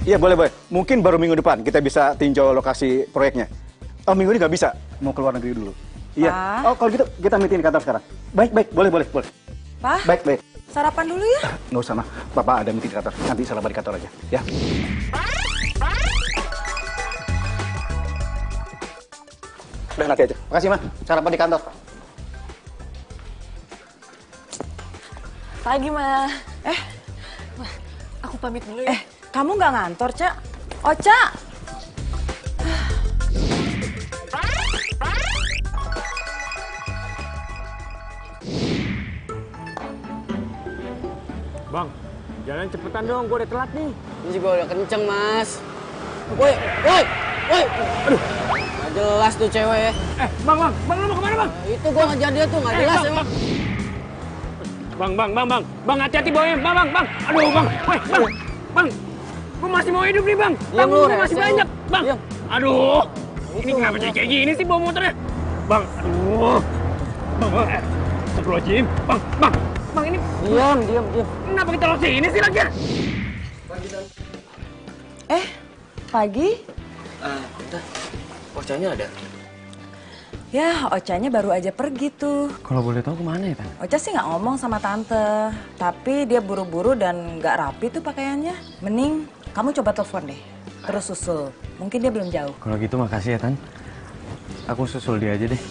Iya boleh boleh. Mungkin baru minggu depan kita bisa tinjau lokasi proyeknya. Oh minggu ini nggak bisa, mau keluar negeri dulu. Iya. Oh kalau gitu kita meeting di kantor sekarang. Baik baik, boleh boleh boleh. Pak, Baik baik. sarapan dulu ya. Nggak usah mah, Bapak ada meeting di kantor. Nanti sarapan di kantor aja, ya. Udah nanti aja. Makasih mah, sarapan di kantor. Pagi, Ma. Aku pamit dulu ya. Kamu nggak ngantor, Cak? Oca! Bang, jalan cepetan dong, gue udah telat nih. Ini juga udah kenceng, Mas. Woi, woi, woi. Aduh, nggak jelas tuh cewek ya. Bang, lu mau kemana bang? Itu gua ngejar dia tuh, nggak jelas bang, emang. Bang, hati-hati bawanya, bang. Aduh, bang, bang, gue masih mau hidup nih bang. Diam lu, Gue masih rese. banyak, bang. Diam. Aduh, ini kenapa jadi kayak gini sih bawa motornya? Bang, aduh. Bang, Astagfirullahaladzim. Bang, ini Diam. kenapa kita lewat sini sih lagi? Pagi? Udah, Ocanya ada. Ya, Ocanya baru aja pergi tuh. Kalau boleh tahu kemana ya, Tan? Oca sih nggak ngomong sama tante, tapi dia buru-buru dan nggak rapi tuh pakaiannya. Mending kamu coba telepon deh, terus susul. Mungkin dia belum jauh. Kalau gitu makasih ya, Tan. Aku susul dia aja deh.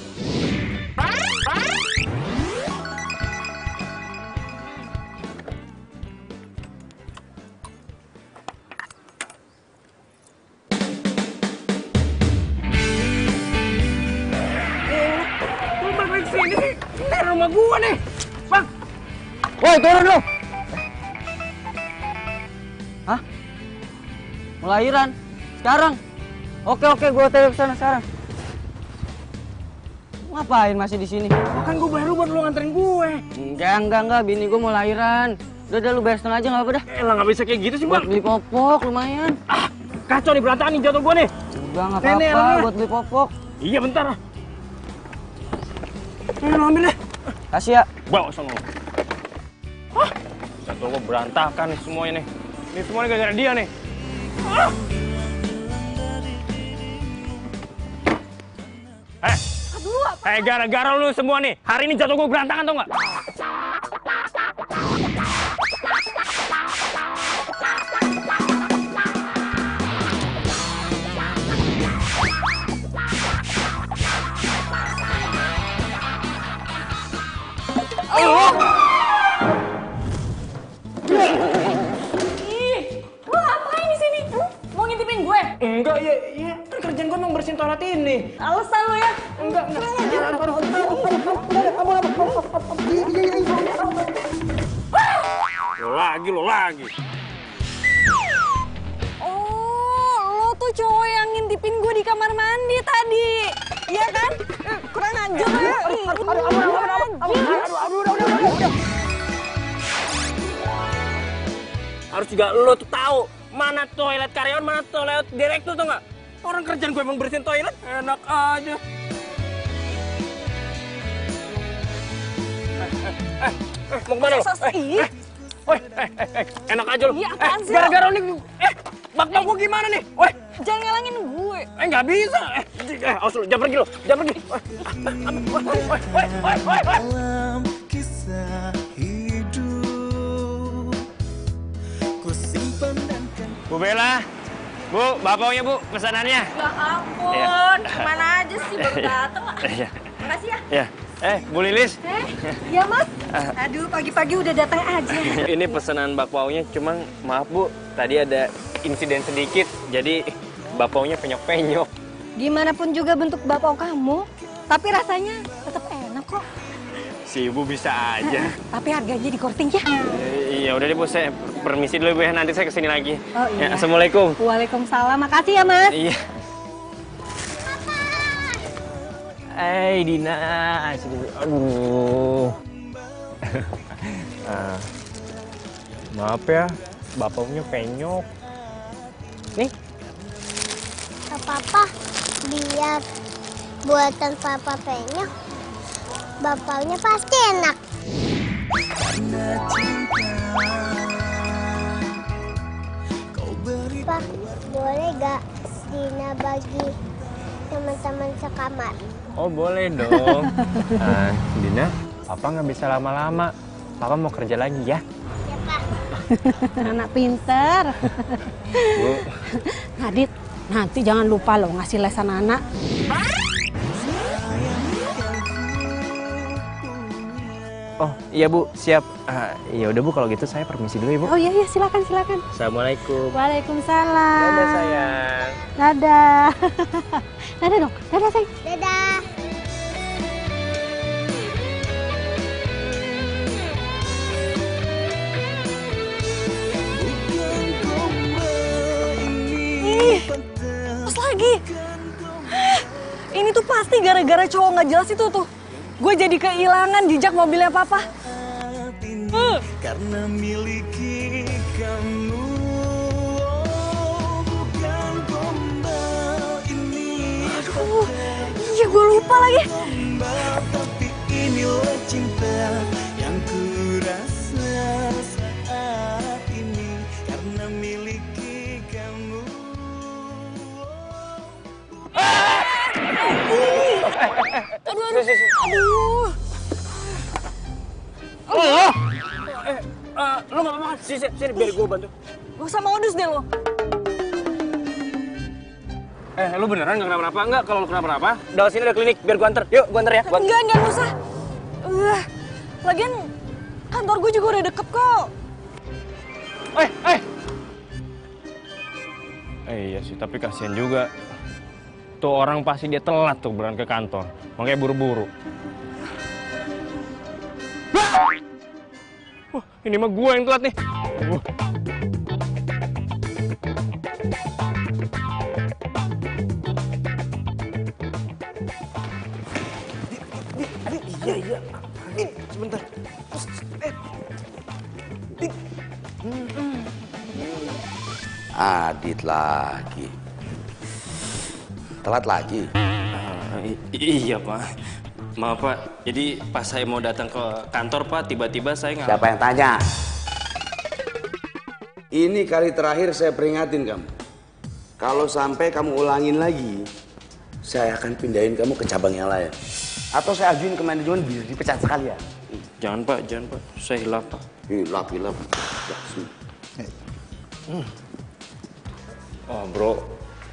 Lu balik sini sih? Ini rumah gua nih. Bang, Woi, turun lu. Hah? Melahiran? Sekarang? Oke, gua tanya ke sana sekarang. Ngapain masih di sini? kan gua baru buat lu nganterin gue. Enggak, bini gua mau lahiran. Udah lu bayar setengah aja nggak apa dah. Elah nggak bisa kayak gitu sih, Buat Bang. beli popok lumayan. Kacau nih berantakan nih jatuh gua nih. Udah nggak Nenek, apa-apa elah. buat beli popok. Iya, bentar. Lu ambil deh. Kasih ya. Bawa sono. Hah? Jatuh gua berantakan nih semuanya nih. Ini semuanya gara-gara dia nih. Ah! Gara-gara lu semua nih. Hari ini jatuh gua berantakan tau nggak? Lu ngapain di sini? Mau ngintipin gue? Enggak, iya. Kan kerjaan gua emang bersihin toilet ini. Alasan lu ya? Enggak. Lo lagi. Oh, lo tuh cowok yang ngintipin gue di kamar mandi tadi. Iya kan? Kurang ajar lo ya. Aduh. Harus juga lo tuh tahu mana toilet karyawan, mana toilet direktur tuh nggak? Orang kerjaan gue emang bersihin toilet, enak aja. Mau kemana lo? Enak aja lo. Iya, apaan sih lo? Gara-gara nih, bak-bak gue gimana nih? Jangan ngalangin gue. Nggak bisa. Awas lo, jangan pergi lo, jangan pergi. Dalam kisah hidup ku simpan dan kan. Bu Bella, Bu, bapaknya Bu, pesanannya. Ya ampun, kemana aja sih baru dateng lah. Iya. Makasih ya. Ya. Bu Lilis. Iya mas. Aduh pagi-pagi udah datang aja. Ini pesanan bakpaunya, cuma maaf Bu, tadi ada insiden sedikit, jadi bakpaunya penyok-penyok. Gimana pun juga bentuk bakpao kamu, tapi rasanya tetap enak kok. Si Ibu bisa aja. Tapi harganya dikorting ya. Iya, udah deh Bu, saya permisi dulu Bu ya, nanti saya kesini lagi. Oh iya. Ya, Assalamualaikum. Waalaikumsalam, makasih ya mas. Iya. Dina, sini. Aduh. Maaf ya, bapaknya penyok. Nih. Papa, biar buatan papa penyok, bapaknya pasti enak. Karena cinta kau beri Papa, boleh gak Dina bagi teman-teman sekamar? Oh boleh dong. Dina, Papa nggak bisa lama-lama. Papa mau kerja lagi ya. Ya, Pak. Anak pinter. Bu. Nadit, nanti jangan lupa loh ngasih les anak-anak. Oh iya Bu, siap. Ya udah Bu, kalau gitu saya permisi dulu ya Bu. Oh iya, silakan. Assalamualaikum. Waalaikumsalam. Dadah sayang. Dadah. Dadah dong, dadah sayang. Dadah. Terus lagi. Ini tuh pasti gara-gara cowok nggak jelas itu tuh. Gue jadi kehilangan jejak mobilnya Papa. Karena miliki kamu, bukan gombal ini. Aduh, iya gue lupa lagi. Gombal, tapi inilah cinta yang ku rasa saat ini. Karena miliki kamu. Aduh. Lo nggak apa-apa kan? Sini biar gue bantu. Gak usah modus deh lo. Lo beneran nggak kenapa-napa? Enggak, kalau lo kenapa-napa, dari sini ada klinik, biar gue anter. Yuk, gue anter ya. Enggak usah. Lagian kantor gue juga udah deket kok. Iya sih, tapi kasihan juga. Tuh orang pasti dia telat tuh berangkat ke kantor. Makanya buru-buru. Wah, ini mah gue yang telat nih. Iya. Sebentar. Adit lagi. Telat lagi. Iya Pak. Maaf Pak, jadi pas saya mau datang ke kantor Pak, tiba-tiba saya nggak... Siapa yang tanya? Ini kali terakhir saya peringatin kamu. Kalau sampai kamu ulangin lagi, saya akan pindahin kamu ke cabang yang lain. Atau saya ajuin ke manajemen biar dipecat sekalian. Jangan Pak, saya hilaf Pak. Hilaf. Oh bro,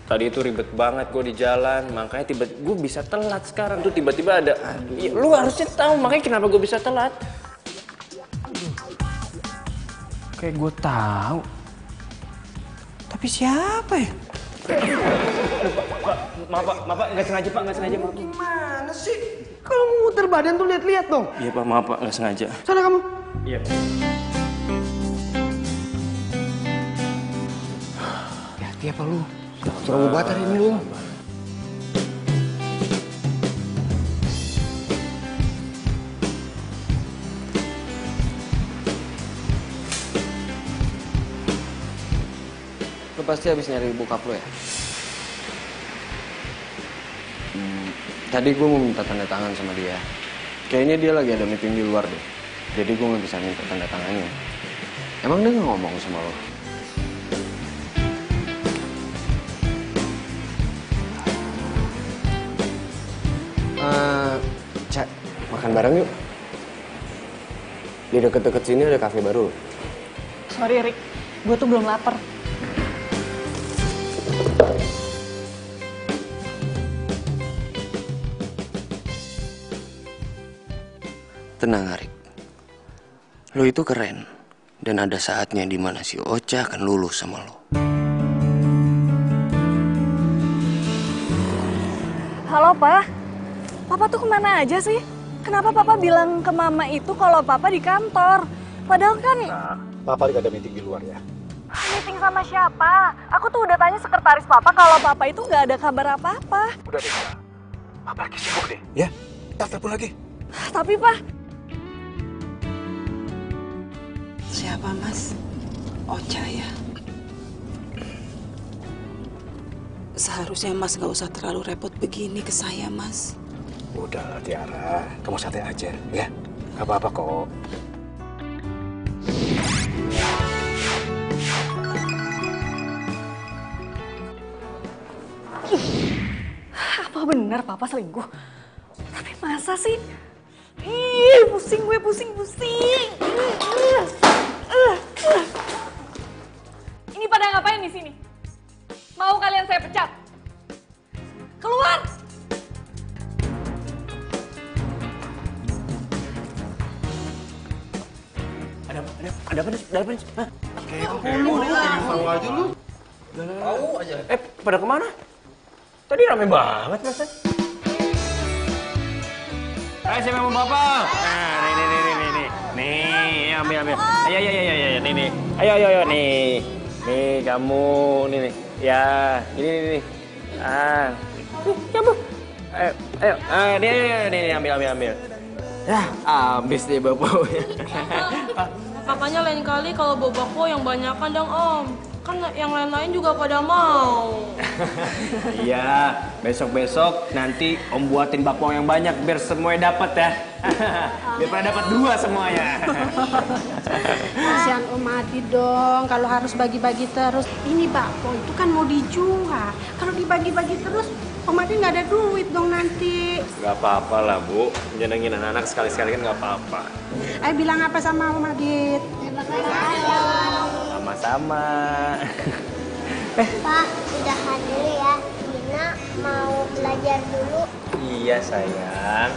tadi itu ribet banget gue di jalan, makanya tiba-tiba gue bisa telat sekarang tuh tiba-tiba ada. Ya, lu harusnya tahu makanya kenapa gue bisa telat. Kayak gue tahu. Tapi siapa ya? Maaf Pak, nggak sengaja Pak, nggak sengaja Pak. Gimana sih? Kalau muter badan tuh lihat-lihat dong. Iya Pak, maaf Pak, nggak sengaja. Sana kamu. Iya. Hati apa lu? Suruh obat hari ini lu. Lu pasti habis nyari bokap lu ya? Tadi gue mau minta tanda tangan sama dia. Kayaknya dia lagi ada meeting di luar deh. Jadi gue nggak bisa minta tanda tangannya. Emang dia nggak ngomong sama lo? Cak, makan bareng yuk. Di deket-deket sini ada kafe baru. Sorry Rick, gue tuh belum lapar. Tenang Arik, lo itu keren. Dan ada saatnya dimana si Ocha akan lulus sama lo. Halo Pak, Papa tuh kemana aja sih? Kenapa Papa bilang ke Mama itu kalau Papa di kantor? Padahal kan... Papa lagi ada meeting di luar ya. Meeting sama siapa? Aku tuh udah tanya sekretaris Papa kalau Papa itu nggak ada kabar apa-apa. Udah deh, Papa lagi sibuk deh. Ya, telepon lagi. Tapi Pak... Siapa Mas? Ocha ya? Seharusnya Mas gak usah terlalu repot begini ke saya Mas. Udah Tiara, kamu santai aja ya. Gak apa-apa kok. Apa benar papa selingkuh? Tapi masa sih? Ih, pusing gue, pusing. Ini pada ngapain di sini? Mau kalian saya pecat? Keluar! Ada apa nih? Hah? Tahu aja lu. Tahu aja. Pada kemana? Tadi rame banget masa. Ayo saya mau bapak. Nah, nih. Nih, ambil. Ayo, nih. Ayo, nih. Nih, kamu, nih. Ya, ini. Ah. Kamu. Ayo. Nih, ambil. Ya, habis deh bapaknya. Makanya lain kali kalau bawa bakpo yang banyakan dong Om. Kan yang lain-lain juga pada mau. Iya, besok-besok nanti Om buatin bakpo yang banyak biar semuanya dapat ya. Biar pada dapat 2 semuanya. Kasihan Om Adit dong, kalau harus bagi-bagi terus. Ini bakpo itu kan mau dijual. Kalau dibagi-bagi terus, Om Adit nggak ada duit dong nanti. Gak apa-apa lah Bu, nyenengin anak-anak sekali-sekali kan gak apa-apa. Ayo bilang apa sama Om Adit? Sama-sama. Pak, udahan dulu ya. Dina mau belajar dulu. Iya sayang,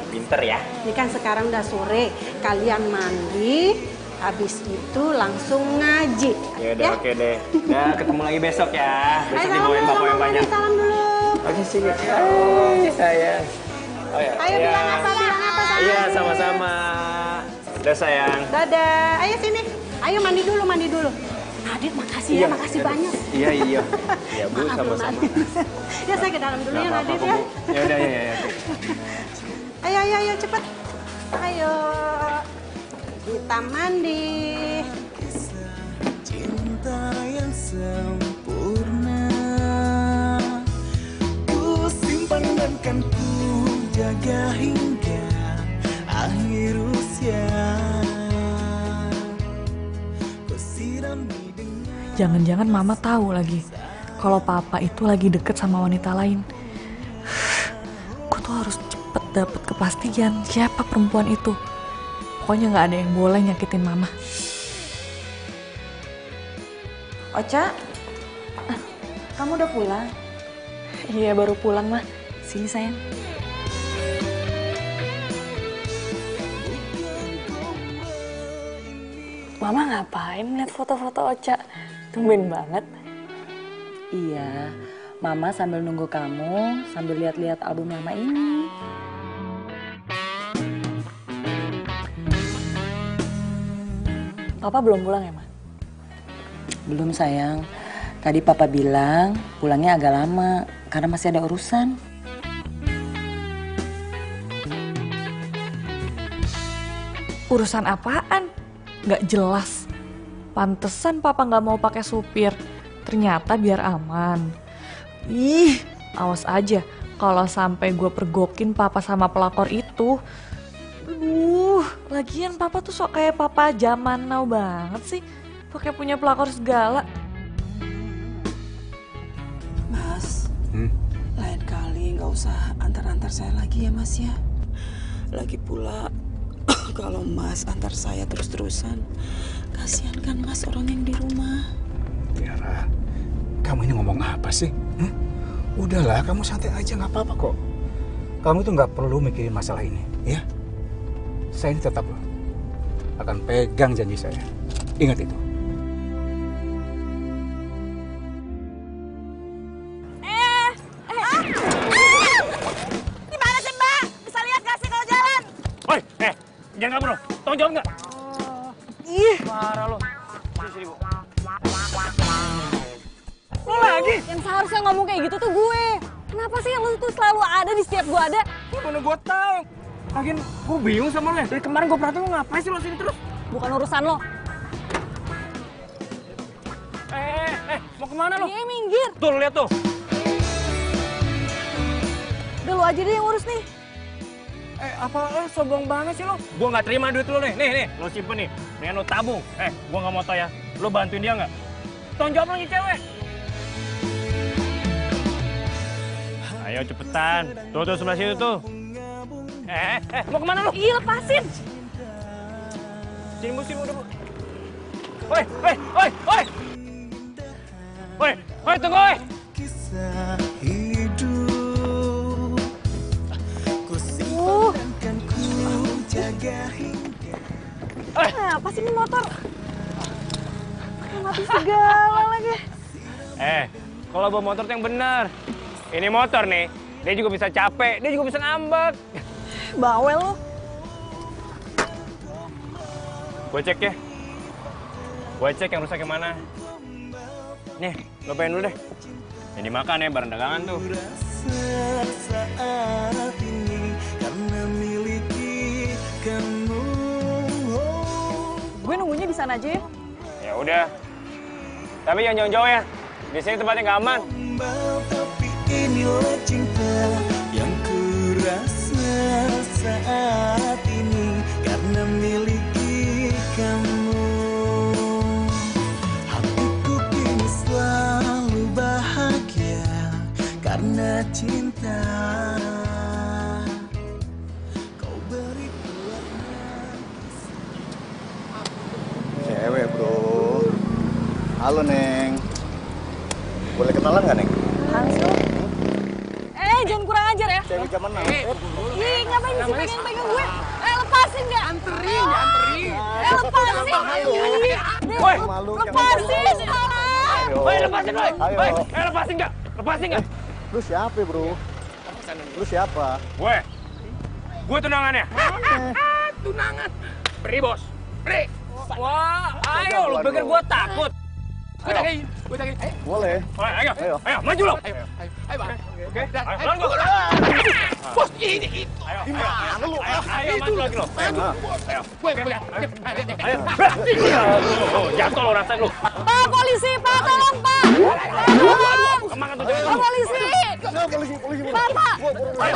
pinter ya. Ini kan sekarang udah sore, kalian mandi, habis itu langsung ngaji. Yaudah, ya? Oke deh. Ya, ketemu lagi besok ya. Besok dibawain bakpo yang banyak. Salam dulu. Oke, sini. Hai, sayang. Oh, ya. Ayo bilang apa sama Iya, sama-sama. Udah sayang. Dadah. Ayo sini. Ayo mandi dulu. Adit, makasih ya, makasih banyak. Iya. Ya Bu, sama-sama. Ya saya ke dalam dulu ya, Nadit ya. Ya udah, ya. Ayo, cepet. Ayo. Kita mandi. Cinta yang sempurna ku simpan dan kan ku jaga hingga akhir usia. Jangan-jangan mama tahu lagi kalau papa itu lagi deket sama wanita lain. Aku tuh harus cepet dapet kepastian siapa perempuan itu. Pokoknya nggak ada yang boleh nyakitin mama. Ocha, kamu udah pulang? Iya, baru pulang mah. Sini sayang. Mama ngapain lihat foto-foto Ocha? Tumben banget. Iya, mama sambil nunggu kamu, sambil lihat-lihat album lama ini. Papa belum pulang ya, Ma? Belum sayang. Tadi papa bilang pulangnya agak lama karena masih ada urusan. Urusan apaan? Nggak jelas. Pantesan papa nggak mau pakai supir. Ternyata biar aman. Ih, awas aja kalau sampai gue pergokin papa sama pelakor itu. Lagian papa tuh sok kayak papa zaman now banget sih. Pakai punya pelakor segala. Mas, lain kali nggak usah antar-antar saya lagi ya Mas ya. Lagi pula kalau Mas antar saya terus-terusan, kasihan kan Mas orang yang di rumah. Tiara, kamu ini ngomong apa sih? Udahlah, kamu santai aja, nggak apa-apa kok. Kamu tuh nggak perlu mikirin masalah ini, ya. Saya ini tetap akan pegang janji saya. Ingat itu. Gimana sih Mbak? Bisa lihat gak sih kalau jalan? Woi, jangan kabur loh. Tolong jawab nggak? Ih, Parah lo. Sini, Bu. Lo lagi? yang seharusnya ngomong kayak gitu tuh gue. Kenapa sih lu tuh selalu ada di setiap gue ada? Mana gue tahu. Lagian gue bingung sama lo ya. Dari kemarin gue perhatiin lo ngapain sih lo sini terus? Bukan urusan lo. Mau kemana lo? Iya, minggir. Tuh, lihat tuh. Udah lu aja deh yang urus nih. Apa lo sombong banget sih lo? Gue nggak terima duit lo nih. Nih, lo simpen nih. Mendingan lo tabung. Gue nggak mau tau ya. Lo bantuin dia nggak? Tolong jawab lo nih cewek. Ayo cepetan. Tuh sebelah situ tuh. Mau kemana lu? Ih, lepasin. Sini bu, udah bu. Woi. Woi, tunggu woi. Kisah hidup ku simpan dan ku jaga hingga. Apa sih ini motor? Mati segala lagi. Kalau bawa motor tuh yang bener. Ini motor nih, dia juga bisa capek, dia juga bisa ngambek. Bawel lo. Gue cek ya. Gue cek yang rusak yang mana. Nih, lo pengen dulu deh. Yang dimakan ya, barang dagangan tuh. Saat ini karena miliki kamu. Gue nunggunya di sana aja ya. Ya udah. Tapi jangan jauh-jauh ya. Di sini tempatnya nggak aman. Tapi inilah cinta yang ku rasa saat ini karena miliki kamu. Hatiku kini selalu bahagia karena cinta. Kau beri warna. Cewek, bro. Halo, Neng. Boleh kenalan nggak, Neng? Hans lo. Jangan kurang ajar ya. Cewek zaman now. Ih, ngapain sih pegang-pegang gue? Lepasin nggak? Anterin. Lepasin. Woi, Lepasin. Woi, lepasin, woi. Woi, lepasin nggak? Lepasin nggak? Lu siapa, bro? Lu siapa? Gue tunangannya. Tunangan. Beri, bos. Beri. Wah, ayo, lu pikir gue takut? Gue tagain. Boleh. Ayo, maju lo. Ayo. Oke. Ayo, bos, ini. Ayo, maju lagi lo. Ayo. Ayo. Jatuh lo rasain lo. Pak polisi, Pak tolong Pak. Kemana tuh jangan. Pak polisi. Polisi. Pak. Ayo.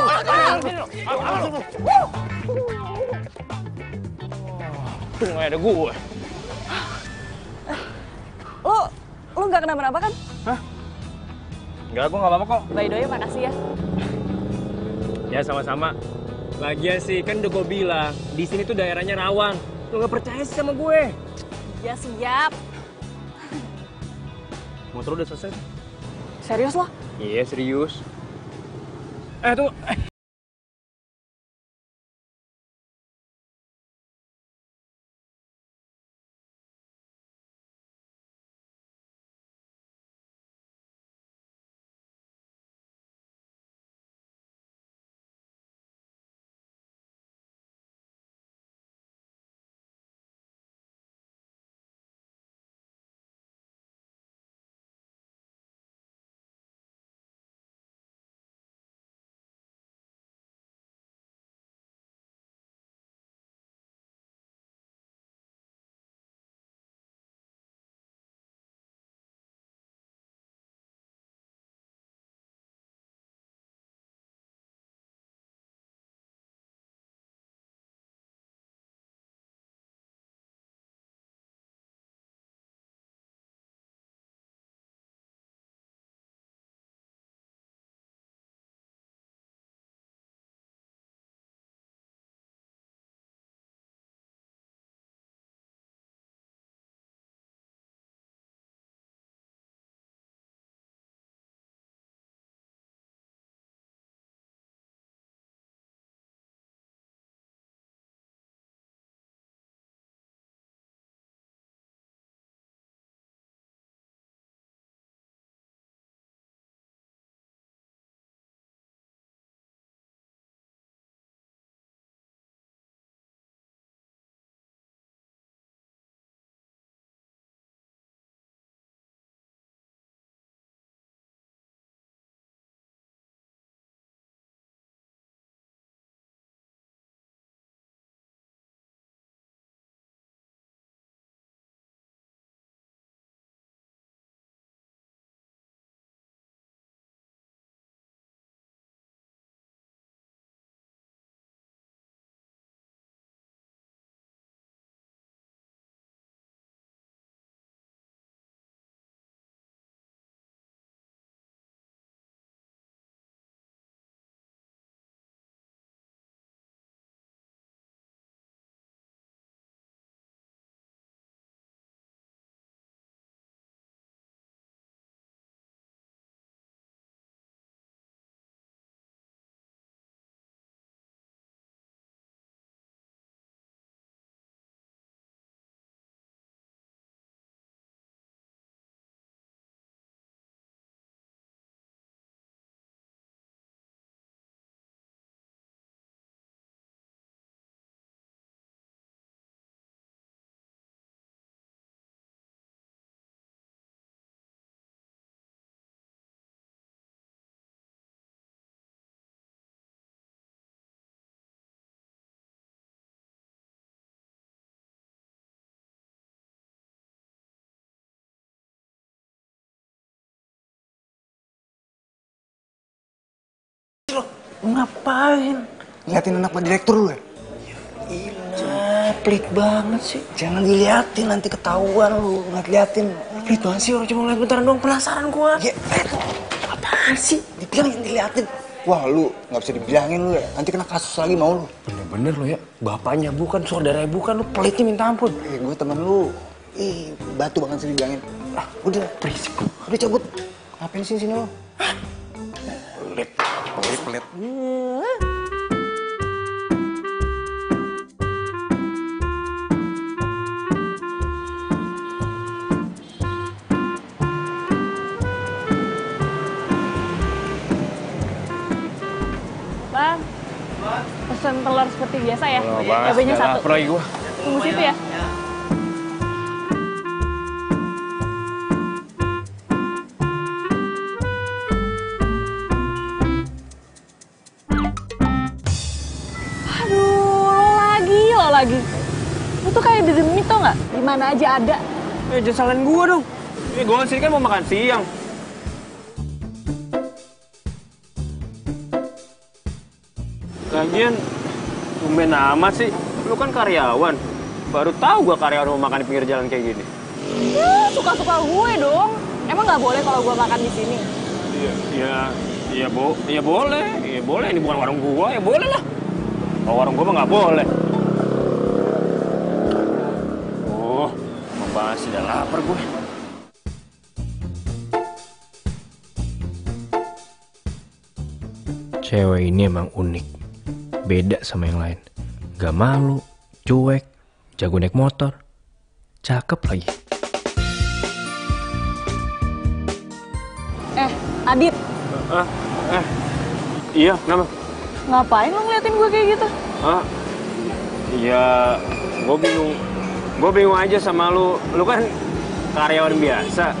Tuh nggak ada gue. Lu nggak kenapa-napa kan? Hah? Enggak, gue nggak apa-apa kok. By the way, makasih ya. Ya sama-sama. Lagian sih kan udah gue bilang di sini tuh daerahnya rawan. Lo nggak percaya sih sama gue? Ya siap. Motor udah selesai? Serius lo? Iya serius. Tuh. Ngapain? Liatin anak Pak Direktur lu ya? Iya, pelit banget sih. Jangan diliatin, nanti ketahuan lu. Nggak liatin. Pelit banget sih, orang cuma ngeliat bentaran doang. Penasaran gua. Ya, apaan sih? Dibilang yang diliatin. Wah, lu nggak bisa dibilangin lu ya. Nanti kena kasus lagi mau lu. Bener-bener lu ya. Bapaknya bukan, saudaranya bukan. Lu pelitnya minta ampun. Gue temen lu. Batu banget sih dibilangin. Ah, udah. Berisik. Udah cabut. Ngapain sih sini lu? Pelit. Pelit. Bang, pesen telur seperti biasa ya? Cabenya satu. Lapar lagi gua. Tunggu situ ya? Aduh, lo lagi. Lu tuh kayak dedemit tau nggak? Di mana aja ada. Jangan salahin gua dong. Gua kesini kan mau makan siang. Lagian, tumben amat sih. Lu kan karyawan. Baru tahu gua karyawan mau makan di pinggir jalan kayak gini. Ya, suka-suka gue dong. Emang nggak boleh kalau gue makan di sini? Iya boleh. Iya boleh, ini bukan warung gua, ya boleh lah. Kalau warung gua mah nggak boleh. Oh, membahas sudah lapar gue. Cewek ini emang unik. Beda sama yang lain. Gak malu, cuek, jago naik motor. Cakep lagi. Adit. Iya, kenapa? Ngapain lo ngeliatin gue kayak gitu? Iya, gue bingung aja sama lu. Lu kan karyawan biasa.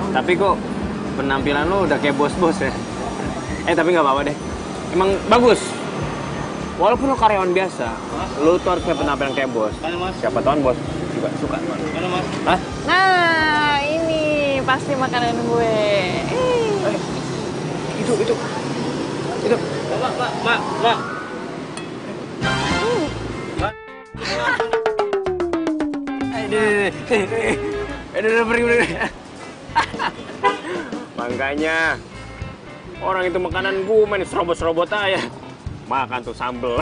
Tapi kok penampilan lu udah kayak bos-bos ya? Tapi nggak apa-apa deh. Emang bagus. Walaupun lu karyawan biasa, lu tuh harus kayak penampilan kayak bos. Siapa tahu bos juga suka. Mana mas? Hah? Nah, ini pasti makanan gue. Itu. Mbak. Pergi. Makanya orang itu makanan gue main serobot-serobot aja. Makan tuh sambel.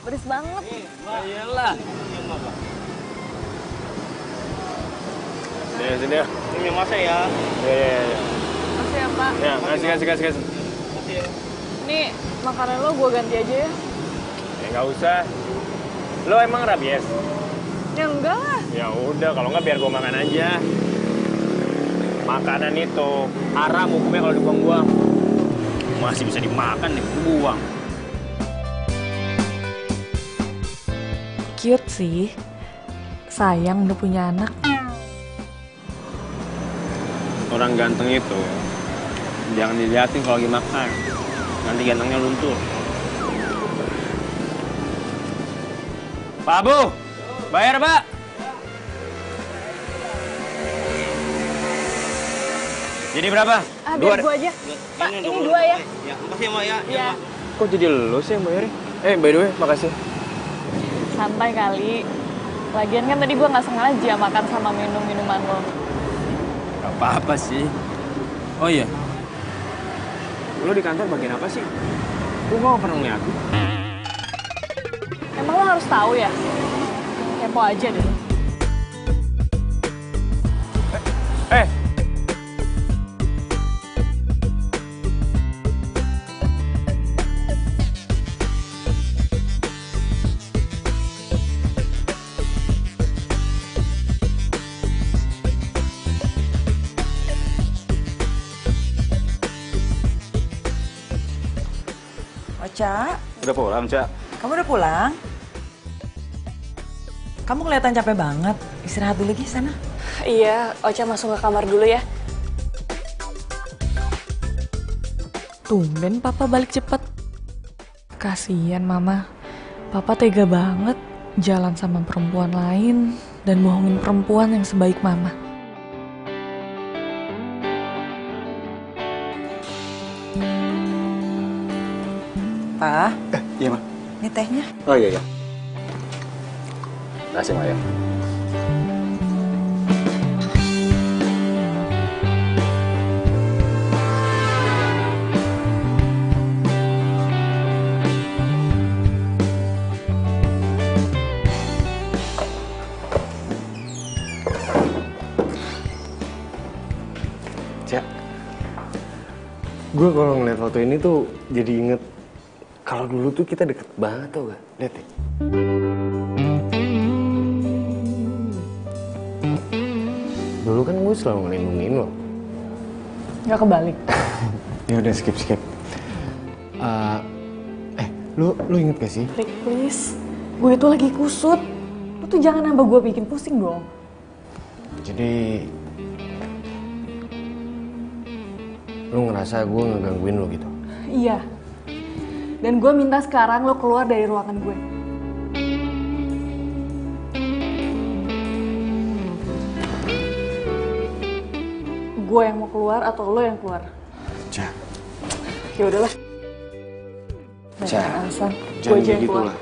Pedes banget. Iyalah. Sini. Ini masnya ya. Iya. Makasih ya, Pak. Ya, kasih. Nih, makanan lo gue ganti aja ya. Nggak usah. Lo emang rabies? Ya enggak lah. Ya udah, kalau nggak biar gue makan aja. Makanan itu haram hukumnya kalau dibuang-buang. Masih bisa dimakan, dibuang. Cute sih. Sayang udah punya anak. Orang ganteng itu jangan diliatin kalau lagi makan. Nanti gantengnya luntur. Pak Bu, bayar Pak. Jadi berapa? Biar gue aja. Pak, ini 2 ya. Ya, makasih ya, Mak ya. Iya. Kok jadi lo sih yang bayarin? By the way, makasih. Santai kali. Lagian kan tadi gue nggak sengaja makan sama minuman lo. Gak apa-apa sih. Oh iya. Lo di kantor bagian apa sih? Gue gak pernah ngeliat. Emang lo harus tahu ya? Kepo aja deh. Ocha, Udah pulang, Cak? kamu udah pulang? Kamu kelihatan capek banget. Istirahat dulu lagi sana. Iya, Ocha masuk ke kamar dulu ya. Tumben Papa balik cepet. Kasian Mama. Papa tega banget jalan sama perempuan lain dan bohongin perempuan yang sebaik Mama. Pa, Iya, Ma. ini tehnya. Oh iya, iya. Terima kasih, Ma ya. Cak, gue kalau ngeliat foto ini tuh jadi inget kalau dulu tuh kita deket banget tau gak? Lihat deh. Dulu kan gue selalu ngelindungin lo. Nggak kebalik. Ya udah skip. Lu inget gak sih? Rick, please. Gue itu lagi kusut. Lu tuh jangan nambah gue bikin pusing dong. Jadi lu ngerasa gue ngegangguin lo gitu? Iya. Dan gue minta sekarang lo keluar dari ruangan gue. Gue yang mau keluar atau lo yang keluar? Cak. Ya udahlah. Cak. Alasan. Gue Jangan aja yang gitu keluar. lah.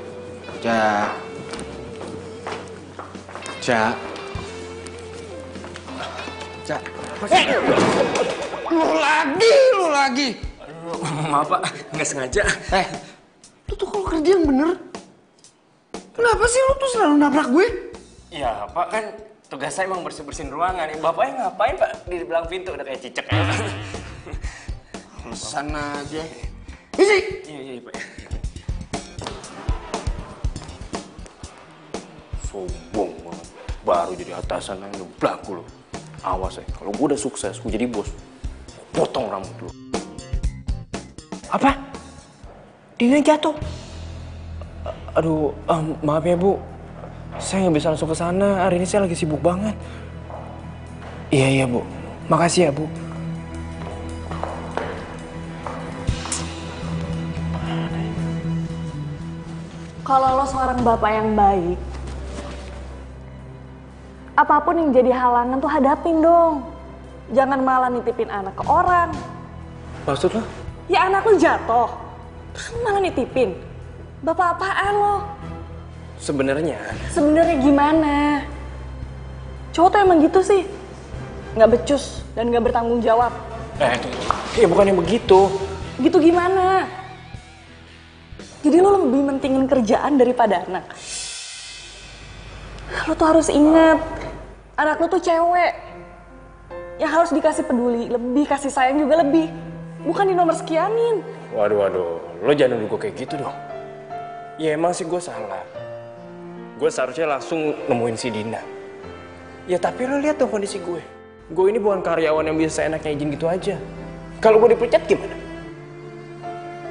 Cak. Cak. Cak. Lu lagi. Maaf Pak, nggak sengaja. Lu tuh kalau kerja yang bener. Kenapa sih lu tuh selalu nabrak gue? Ya Pak, kan tugas saya emang bersih-bersihin ruangan. Bapaknya ngapain Pak di belakang pintu udah kayak cicak ya. Sana aja. Isi. Iya Pak. Sombong banget. Baru jadi atasan yang ngeblak lu. Awas ya, kalau gue udah sukses, gue jadi bos. Potong rambut lu. Apa? Dina jatuh. Aduh, maaf ya Bu. Saya nggak bisa langsung ke sana. Hari ini saya lagi sibuk banget. Iya Bu. Makasih ya Bu. Kalau lo seorang bapak yang baik, apapun yang jadi halangan tuh hadapin dong. Jangan malah nitipin anak ke orang. Maksud lo? Ya anak lo jatuh, terus lo malah nitipin. Bapak apaan lo? Sebenarnya Gimana? Cowok tuh emang gitu sih. Nggak becus dan nggak bertanggung jawab. bukannya begitu. Gitu gimana? Jadi lo lebih mentingin kerjaan daripada anak. Lo tuh harus ingat, anak lo tuh cewek. Yang harus dikasih peduli, lebih kasih sayang juga lebih. Bukan di nomor sekianin. Waduh, lo jangan nuduh gue kayak gitu dong. Ya emang sih gue salah. Gue seharusnya langsung nemuin si Dinda. Ya tapi lo lihat dong kondisi gue. Gue ini bukan karyawan yang bisa seenaknya izin gitu aja. Kalau gue dipecat gimana?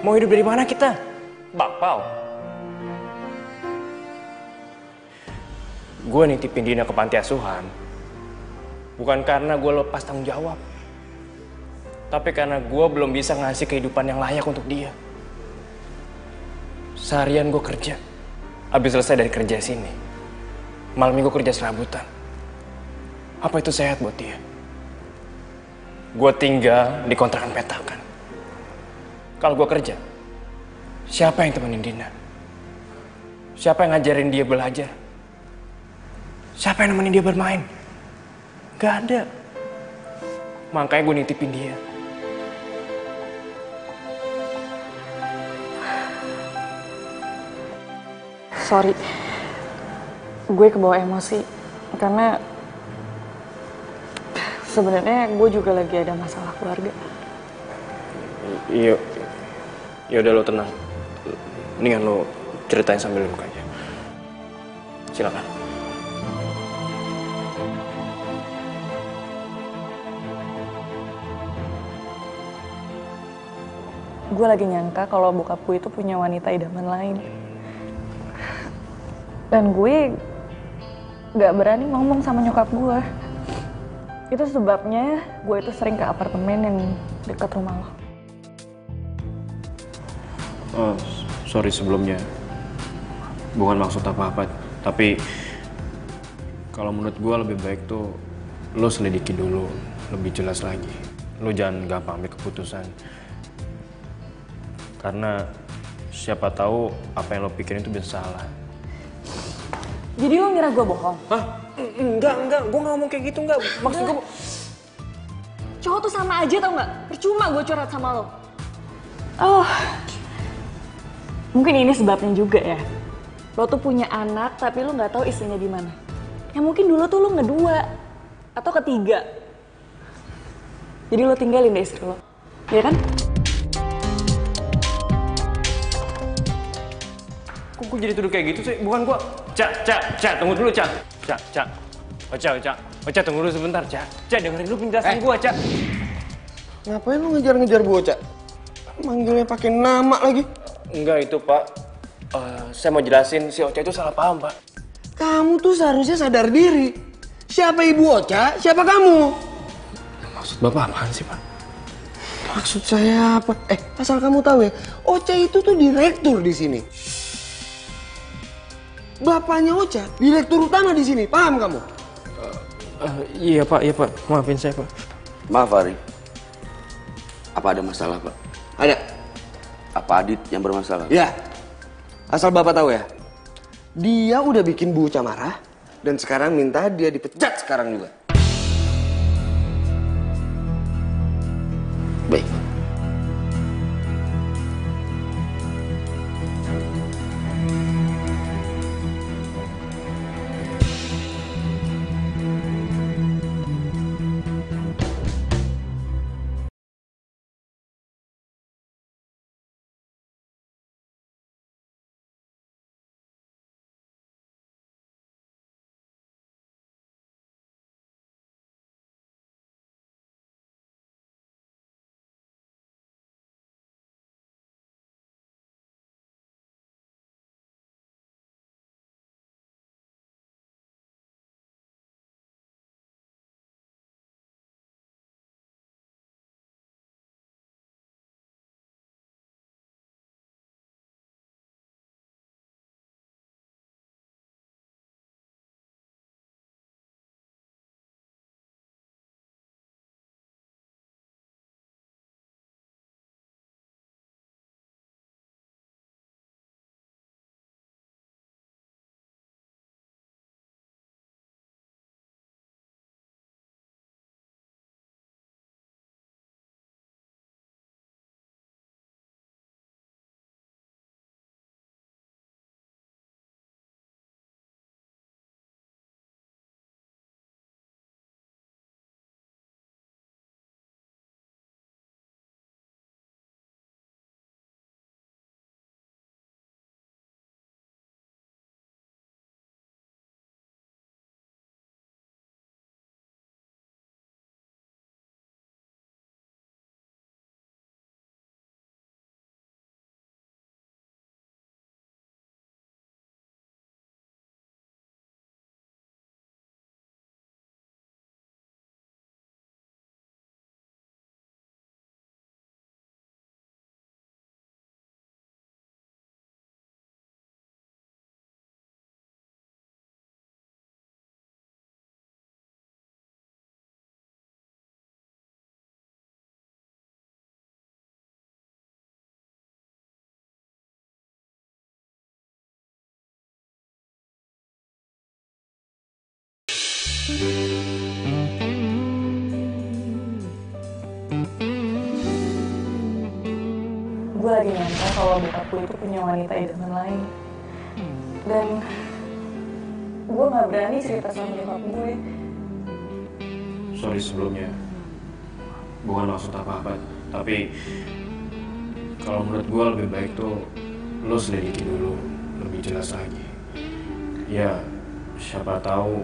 Mau hidup dari mana kita? Bakpao. Gue nitipin Dina ke panti asuhan. Bukan karena gue lepas tanggung jawab. Tapi karena gue belum bisa ngasih kehidupan yang layak untuk dia. Seharian gue kerja. Habis selesai dari kerja sini. Malam minggu kerja serabutan. Apa itu sehat buat dia? Gue tinggal di kontrakan petakan. Kalau gue kerja, siapa yang temenin Dina? Siapa yang ngajarin dia belajar? Siapa yang nemenin dia bermain? Gak ada. Makanya gue nitipin dia. Sorry, gue kebawa emosi karena sebenarnya gue juga lagi ada masalah keluarga. Iya, ya udah lo tenang. Mendingan lo ceritain sambil duduk aja. Silakan. Gue lagi nyangka kalau bokap gue itu punya wanita idaman lain. Dan gue gak berani ngomong sama nyokap gue. Itu sebabnya gue itu sering ke apartemen yang dekat rumah lo. Sorry sebelumnya. Bukan maksud apa-apa. Tapi kalau menurut gue lebih baik tuh lo selidiki dulu. Lebih jelas lagi. Lo jangan gampang ambil keputusan. Karena Siapa tahu apa yang lo pikirin itu bisa salah. Jadi lo ngira gue bohong? Hah? Enggak. Gue gak ngomong kayak gitu, enggak. Maksud gue... Cowok tuh sama aja tau nggak? Percuma gue curhat sama lo. Oh, mungkin ini sebabnya juga ya. Lo tuh punya anak tapi lo nggak tahu istrinya di mana. Ya mungkin dulu tuh lo ngedua atau ketiga. Jadi lo tinggalin deh istri lo, ya kan? Kok gue jadi tuduh kayak gitu sih? Bukan gue. Cak, tunggu dulu, Cak. Cak. Ocha, tunggu dulu sebentar, Cak. Cak, dengerin dulu penjelasan gue, Cak. Ngapain lu ngejar-ngejar gue, Cak? Manggilnya pakai nama lagi. Enggak itu, Pak. Saya mau jelasin si Ocha itu salah paham, Pak. Kamu tuh seharusnya sadar diri. Siapa ibu Ocha? Siapa kamu? Maksud Bapak apaan sih, Pak? Maksud saya apa? Asal kamu tahu ya, Ocha itu tuh direktur di sini. Bapaknya Ocha, direktur utama di sini. Paham kamu? Iya, Pak. Maafin saya, Pak. Maaf, Ari. Apa ada masalah, Pak? Ada. Apa Adit yang bermasalah? Ya. Asal Bapak tahu ya, dia udah bikin Bu Ocha marah dan sekarang minta dia dipecat sekarang juga. Baik. Gue lagi nyangka kalau bokap gue itu punya wanita idaman lain. Dan gue gak berani cerita sama nyokap gue. Sorry sebelumnya. Bukan maksud apa-apa. Tapi kalau menurut gue lebih baik tuh lo selidiki dulu lebih jelas lagi. Ya, siapa tahu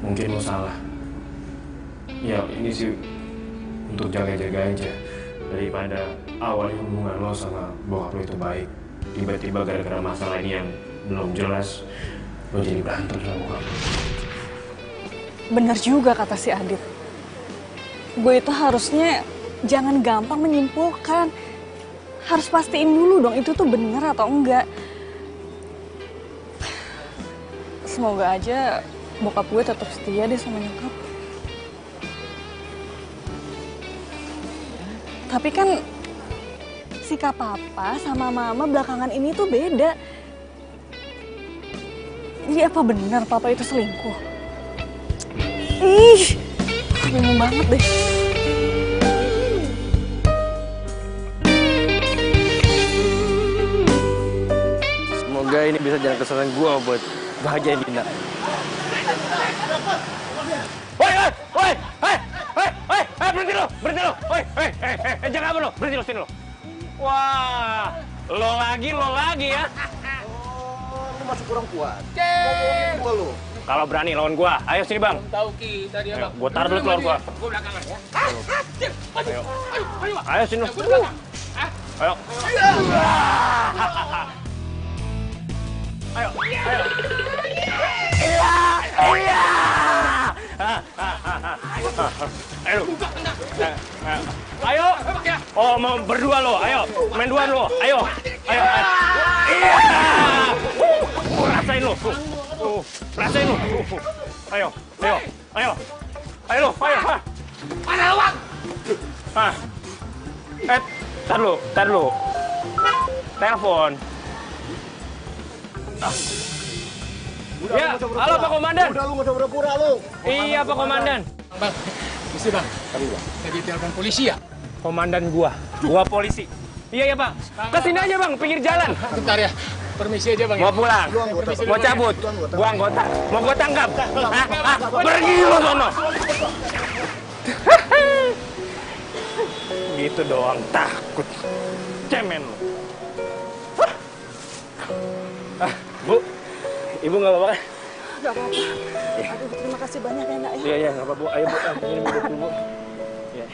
mungkin lo salah. Ya, ini sih untuk jaga-jaga aja. Daripada awalnya hubungan lo sama bokap lo itu baik, tiba-tiba gara-gara masalah ini yang belum jelas, lo jadi berantem sama bokap lo. Bener juga kata si Adit. Gue itu harusnya jangan gampang menyimpulkan. Harus pastiin dulu dong itu tuh bener atau enggak. Semoga aja bokap gue tetap setia deh sama nyokap. Tapi kan sikap papa sama mama belakangan ini tuh beda. Jadi apa benar papa itu selingkuh? Ih, bingung banget deh. Semoga ini bisa jalan kesalahan gua buat bahagiain Dina. Berhenti lo, jangan apa lo, berhenti lo, sini lo. Wah, lo lagi ya. Lu masih kurang kuat. Ngomongin gua lu. Kalau berani lawan gua, ayo sini bang. Tahu Ki, tadi Ayo, Abang. gua taruh dulu telur gua. Gua belakangan ya. Ayo sini lo. Ayo. Ayo. Iya. Ayo. Ayo. Oh, mau berdua lo. Ayo, main dua lo. Ayo. Ayo. Iya. Rasain lo. Rasain lo. Ayo. Ayo. Ayo. Ayo lo. Ayo. Mana uang? Tar lu. Telepon. Udah, Ya, halo Pak Komandan. Udah lu nggak usah pura-pura lu. Iya Pak Komandan. Bang, mesti bang. Tadi bang. Tadi telepon polisi ya? Komandan gua polisi. Iya ya Pak. Kesini aja Bang, pinggir jalan. Bentar ya. Permisi aja bang. Mau pulang, mau cabut, gua anggota, mau gua tangkap. Pergi lu sono. Gitu doang takut. Cemen lu. Bu, Ibu nggak apa-apa kan? Gak apa-apa. Aduh, terima kasih banyak ya, Nak ya. Iya, nggak apa-apa, Bu. Ayo, Bu. Ini minum dulu, Bu. Iya.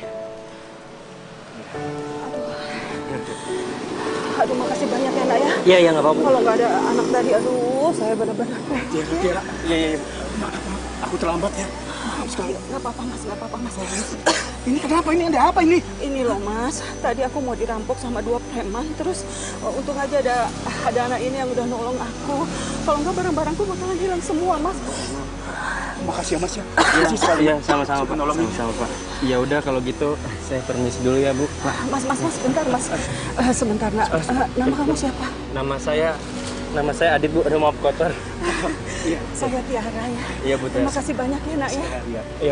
Aduh, makasih banyak ya, Nak ya. Iya, nggak apa-apa. Kalau nggak ada anak tadi, aduh, saya benar-benar. Iya. Aku terlambat ya. Maaf sekali. Nggak apa-apa, Mas. Nggak apa-apa, Mas. Ini kenapa? Ini ada apa ini? Ini loh, Mas. Tadi aku mau dirampok sama 2 preman. Terus untung aja ada anak ini yang udah nolong aku. Kalau nggak barang-barangku bakalan hilang semua, Mas. Makasih ya, Mas ya. Iya, sama-sama Pak. Sama-sama Pak. Ya udah kalau gitu saya permisi dulu ya, Bu. Mas, bentar, Mas. Sebentar, Nak. Nama kamu siapa? Nama saya Adit, Bu. Ada maaf kotor. Saya Tiara ya. Iya, Bu. Terima kasih banyak ya, Nak ya.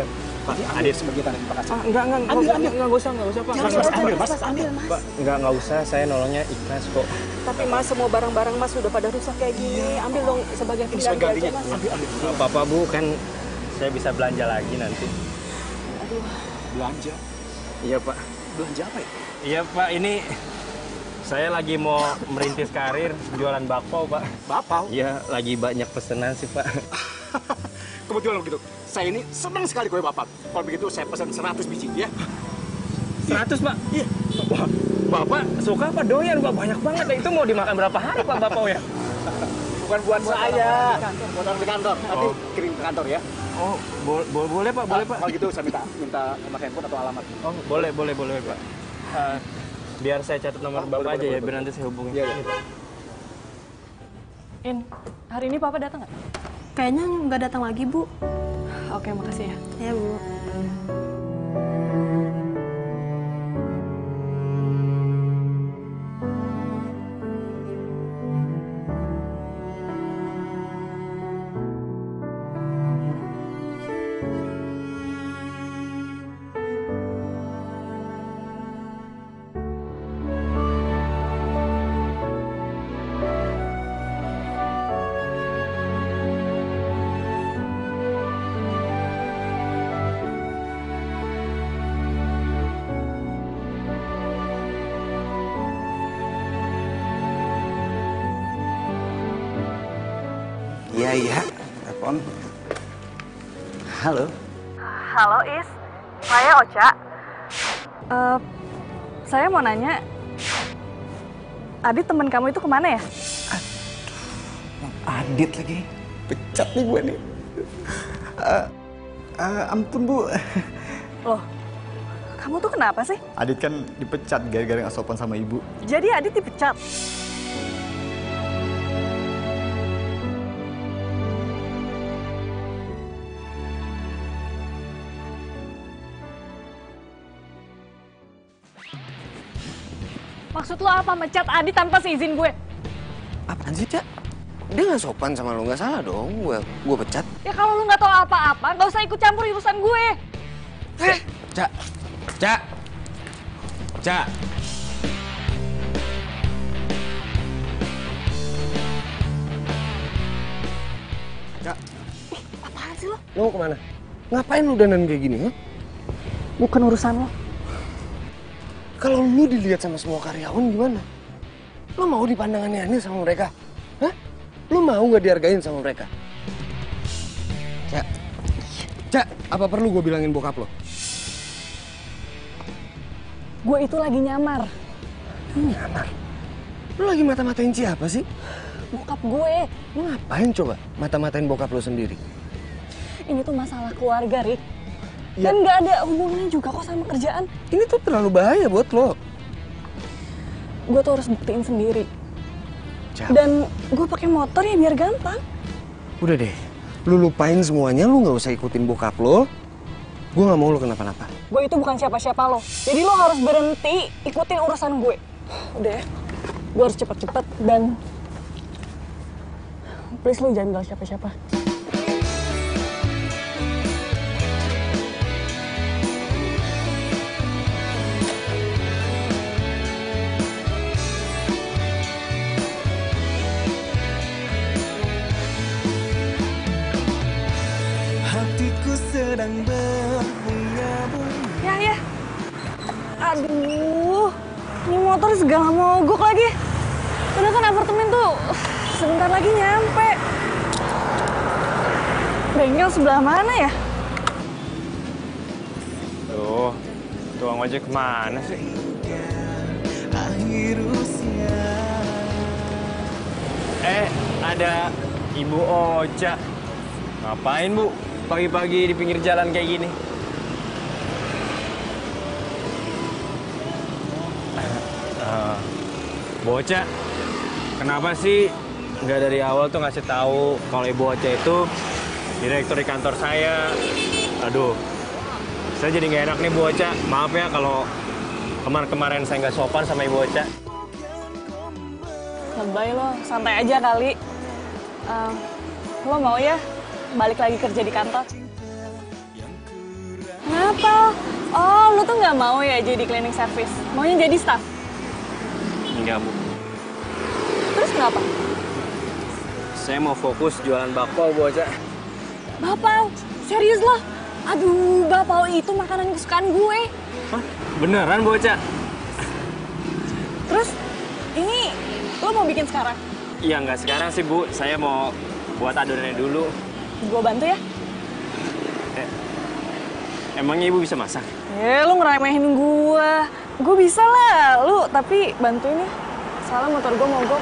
Iya. Pak, Adit sebagai tanda terima kasih. Enggak usah, Pak. Ambil, Mas. Pak, enggak usah. Saya nolongnya ikhlas kok. Tapi Mas, semua barang-barang Mas sudah pada rusak kayak gini. Ambil dong sebagai pengganti aja, Mas. Ambil. Apa-apa, Bu, kan saya bisa belanja lagi nanti. Aduh. Belanja? Iya, Pak. Belanja apa ya? Iya, Pak. Ini saya lagi mau merintis karir jualan bakpao, Pak. Bakpao? Iya, lagi banyak pesanan sih, Pak. Kebetulan begitu. Saya ini senang sekali kue Bapak. Kalau begitu saya pesan 100 biji ya. 100, Pak? Iya. Wah, Bapak suka apa doyan, Pak? Banyak banget. Itu mau dimakan berapa hari, Pak, bakpao ya? Bukan buat saya. Buat orang di kantor. Nanti kirim ke kantor ya. Oh, boleh, Pak. Boleh, Pak. Kalau gitu saya minta nomor handphone atau alamat. Oh, boleh, Pak. Biar saya catat nomor Bapak aja ya, biar nanti saya hubungin. Iya. In, hari ini Papa datang nggak? Kayaknya nggak datang lagi, Bu. Oke, makasih ya. Ya, Bu. Iya, telepon. Halo. Halo, Is. Saya Ocha. Saya mau nanya, Adit temen kamu itu kemana ya? Adit lagi. Pecat nih gue nih. Ampun, Bu. Loh, kamu tuh kenapa sih? Adit kan dipecat gara-gara nggak sopan sama ibu. Jadi Adit dipecat? Maksud lo apa mecat Adi tanpa seizin gue? Apaan sih, Cak? Dia nggak sopan sama lo, nggak salah dong gue pecat. Ya kalau lo nggak tahu apa-apa, nggak usah ikut campur urusan gue. Cak, Cak, Cak. Cak. Apaan sih lo? Lo mau kemana? Ngapain lu dandan kayak gini, ha? Bukan urusan lo. Kalau lu dilihat sama semua karyawan gimana? Lu mau dipandang aneh-aneh sama mereka? Hah? Lu mau nggak dihargain sama mereka? Cak, Cak, apa perlu gue bilangin bokap lo? Gue itu lagi nyamar. Nyamar? Lu lagi mata-matain siapa sih? Bokap gue. Lu ngapain coba mata-matain bokap lo sendiri? Ini tuh masalah keluarga, Rick. Ya. Dan nggak ada hubungannya juga kok sama kerjaan. Ini tuh terlalu bahaya buat lo. Gue tuh harus buktiin sendiri. Cak. Dan gue pakai motor ya biar gampang. Udah deh, lu lupain semuanya, lu nggak usah ikutin bokap lo. Gue nggak mau lo kenapa-napa. Gue itu bukan siapa-siapa lo. Jadi lo harus berhenti ikutin urusan gue. Udah ya, gue harus cepet-cepet dan please lo jangan bilang siapa-siapa. Hatiku sedang berbunga-bunga. Ya. Aduh, ini motor segala mogok lagi. Padahal kan apartemen tuh sebentar lagi nyampe. Bengkel sebelah mana ya? Tuh, tukang ojek kemana sih? Akhir usia. Ada Ibu Ocha. Ngapain, Bu? Pagi-pagi di pinggir jalan kayak gini. Bocah, kenapa sih nggak dari awal tuh ngasih tahu kalau Ibu Ocha itu direktur di kantor saya? Aduh, saya jadi nggak enak nih Bu Ocha. Maaf ya kalau kemarin saya nggak sopan sama Ibu Ocha. Lebay lo, santai aja kali. Lo mau ya balik lagi kerja di kantor? Kenapa? Oh, lo tuh nggak mau ya jadi cleaning service? Maunya jadi staff? Enggak, Bu. Terus kenapa? Saya mau fokus jualan bakpao, Bu Ocha. Bapau? Serius lo? Aduh, bapau itu makanan kesukaan gue. Hah? Beneran, Bu Ocha? Terus, ini lo mau bikin sekarang? Iya, nggak sekarang sih, Bu. Saya mau buat adonannya dulu. Gue bantu ya? Emangnya Ibu bisa masak? Lu ngeremehin gue. Gue bisa lah, lu tapi bantuin ya. Soalnya motor gue mogok.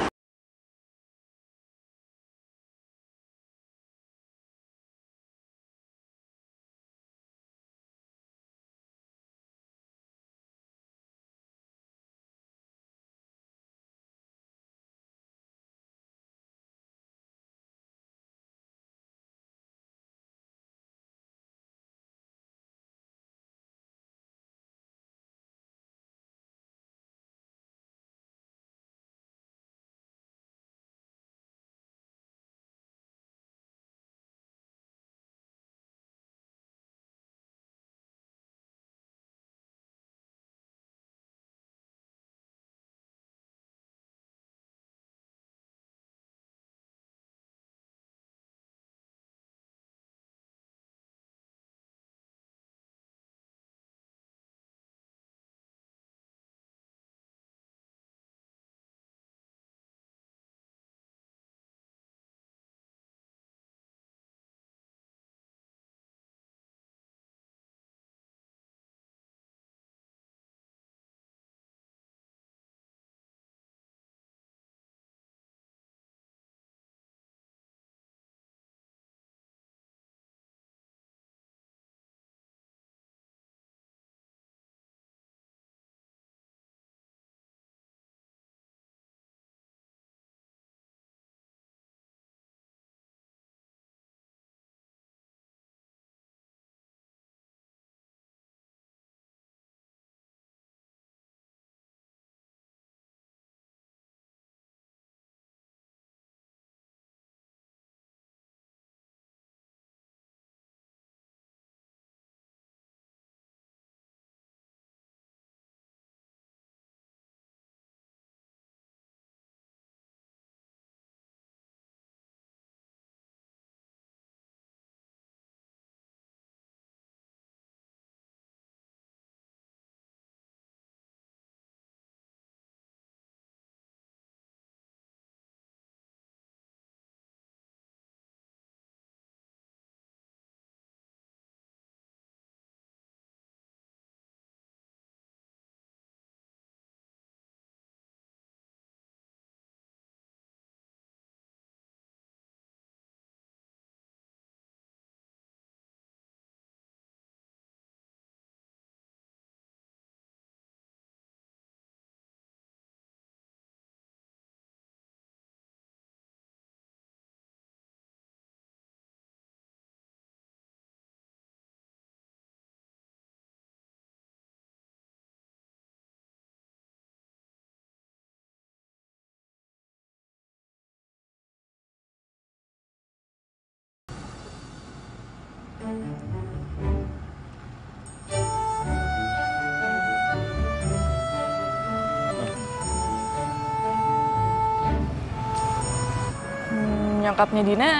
Nyokapnya Dina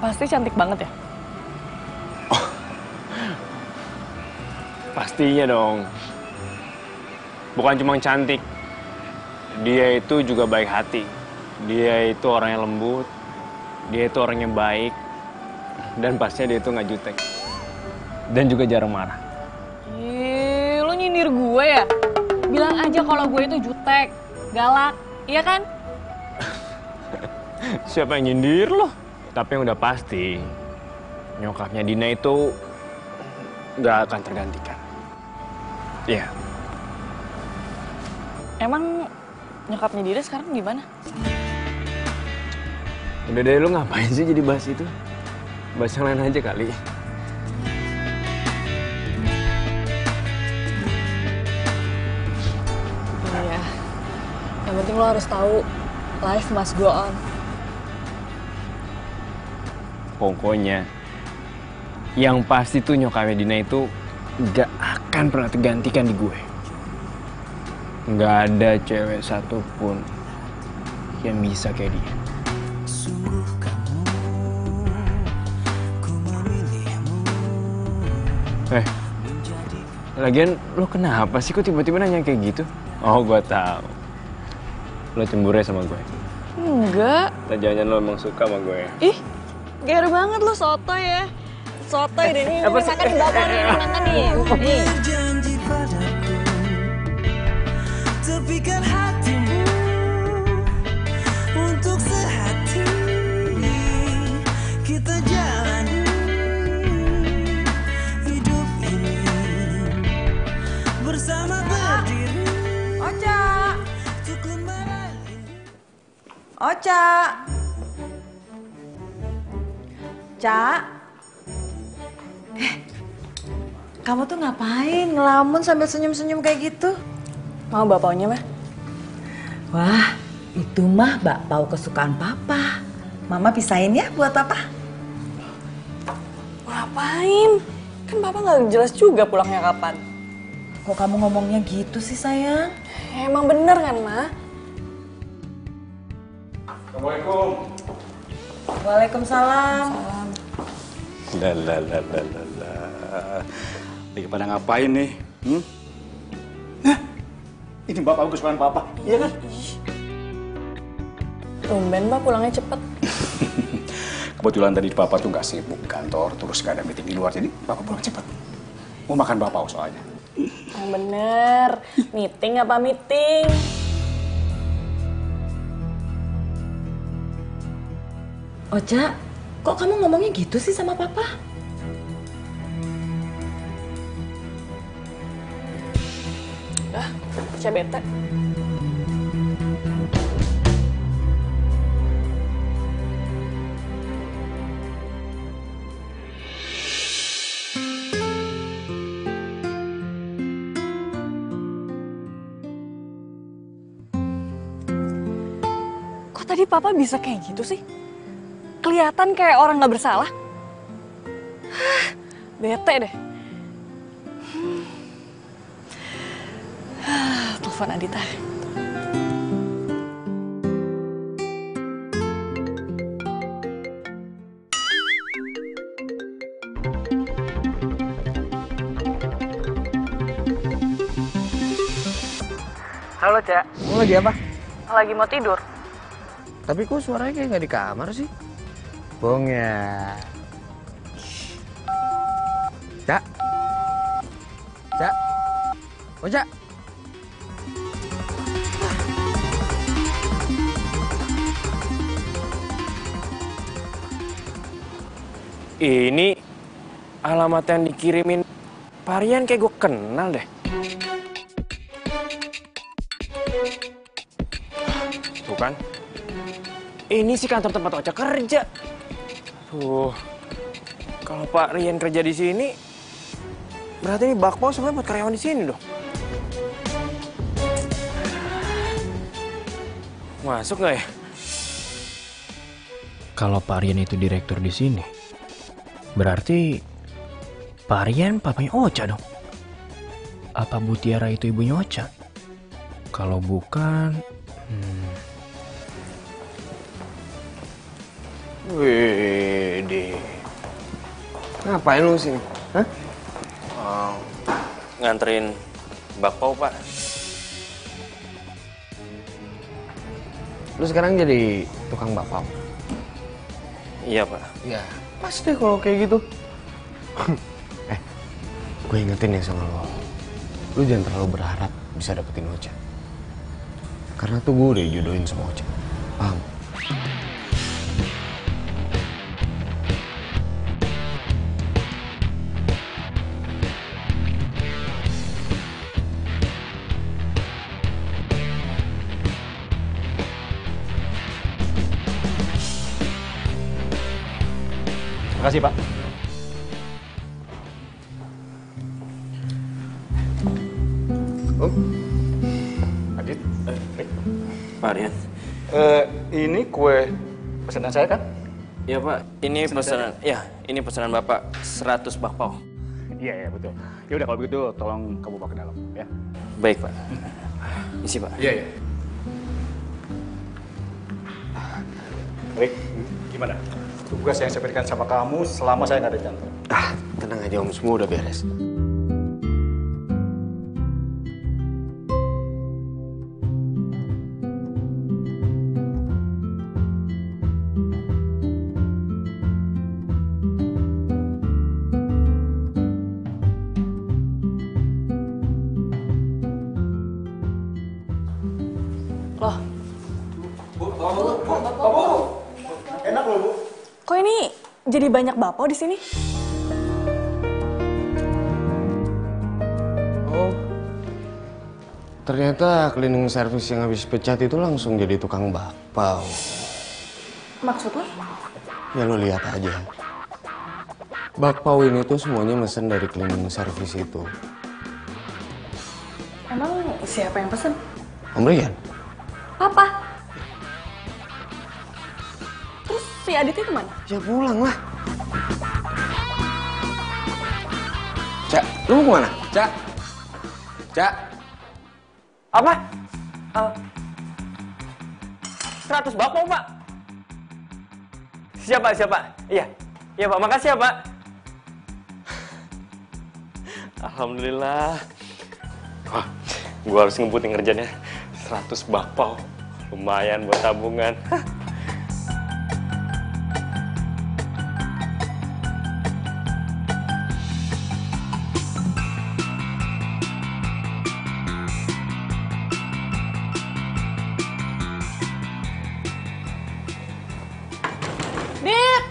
pasti cantik banget ya? Pastinya dong. Bukan cuma cantik, dia itu juga baik hati. Dia itu orang yang lembut, dia itu orang yang baik, dan pastinya dia itu nggak jutek. Dan juga jarang marah. Ih, lu nyindir gue ya? Bilang aja kalau gue itu jutek, galak, iya kan? Siapa yang nyindir lo? Tapi yang udah pasti, nyokapnya Dina itu nggak akan tergantikan. Iya. Emang nyokapnya Dina sekarang gimana? Udah deh, lu ngapain sih jadi bahas itu? Bahas yang lain aja kali. Iya. Yang penting lo harus tahu, life must go on. Pokoknya, yang pasti tuh nyokapnya Dina itu gak akan pernah tergantikan di gue. Gak ada cewek satupun yang bisa kayak dia. Lagian lo kenapa sih kok tiba-tiba nanya kayak gitu? Oh, gue tahu. Lo cemburu ya sama gue? Enggak. Jangan-jangan lo emang suka sama gue? Ih, gair banget lo, sotoy ya. Sotoy deh, nih masakan di bawah nih, makan nih. Nih. Tepikan hatimu untuk sehati kita jalani hidup ini bersama berdiri. Ocha. Ocha. Ca. Kamu tuh ngapain ngelamun sambil senyum-senyum kayak gitu? Mau bakpaunya, Mah? Wah, itu mah bakpao kesukaan Papa. Mama pisahin ya buat Papa. Ngapain? Kan Papa nggak jelas juga pulangnya kapan. Kok kamu ngomongnya gitu sih, sayang? Ya, emang bener kan, Ma? Assalamualaikum. Waalaikumsalam. Lagi pada ngapain nih? Nah, ini bapak kesukaan papa, iya kan? Tumben, Pak, pulangnya cepet. Kebetulan tadi papa tuh nggak sibuk di kantor, terus nggak ada meeting di luar, jadi papa pulang cepet. Mau makan bapak soalnya. Yang bener. Meeting apa meeting? Ocha, kok kamu ngomongnya gitu sih sama Papa? Udah, Ocha bete. Kok tadi Papa bisa kayak gitu sih? Kelihatan kayak orang nggak bersalah. Bete deh. Telepon Adita. Halo, Cak. Kamu lagi apa? Lagi mau tidur. Tapi kok suaranya kayak nggak di kamar sih? Bohong ya. Cak. Cak. Oh, Cak. Ini alamat yang dikirimin Parian kayak gue kenal deh. Tuh kan. Ini sih kantor tempat Ocha kerja. Tuh. Kalau Pak Rian kerja di sini, berarti ini bakpao sebenarnya buat karyawan di sini dong. Masuk nggak ya? Kalau Pak Rian itu direktur di sini, berarti Pak Aryan papanya Ocha dong. Apa Bu Tiara itu ibunya Ocha? Kalau bukan... Wede. Ngapain lu sini? Hah? Nganterin bakpao, Pak. Lu sekarang jadi tukang bakpao? Iya, Pak. Ya, pas deh kalau kayak gitu. Gue ingetin ya sama lo. Lu jangan terlalu berharap bisa dapetin Ocha. Karena tuh gue udah dijodohin sama Ocha. Paham? Terima kasih, Pak. Adit, Pak Aryan. ini kue pesanan saya kan? Iya, Pak. Ini pesanan. Ya, ini pesanan Bapak 100 bakpao. Iya, betul. Ya udah kalau begitu tolong kamu bawa ke dalam ya. Baik, Pak. Isi, Pak. Iya. Baik, gimana? Tugas yang saya berikan sama kamu selama saya nggak ada di kantor. Tenang aja Om, semua udah beres. Loh, Enak loh, Bu. kok ini jadi banyak bakpao di sini? Oh, ternyata cleaning service yang habis pecat itu langsung jadi tukang bakpao. Maksud lo? Ya lo lihat aja. Bakpao ini tuh semuanya mesen dari cleaning service itu. Emang siapa yang pesen? Om Rian? Papa. Terus si Aditnya kemana? Ya pulang lah. Cak, lu mau kemana? Cak? Cak? Apa? 100 bakpao, Pak. Siapa? Iya, Pak. Makasih ya, Pak. Alhamdulillah. Wah, gua harus ngebutin kerjanya. 100 bakpao. Lumayan buat tabungan. Dit!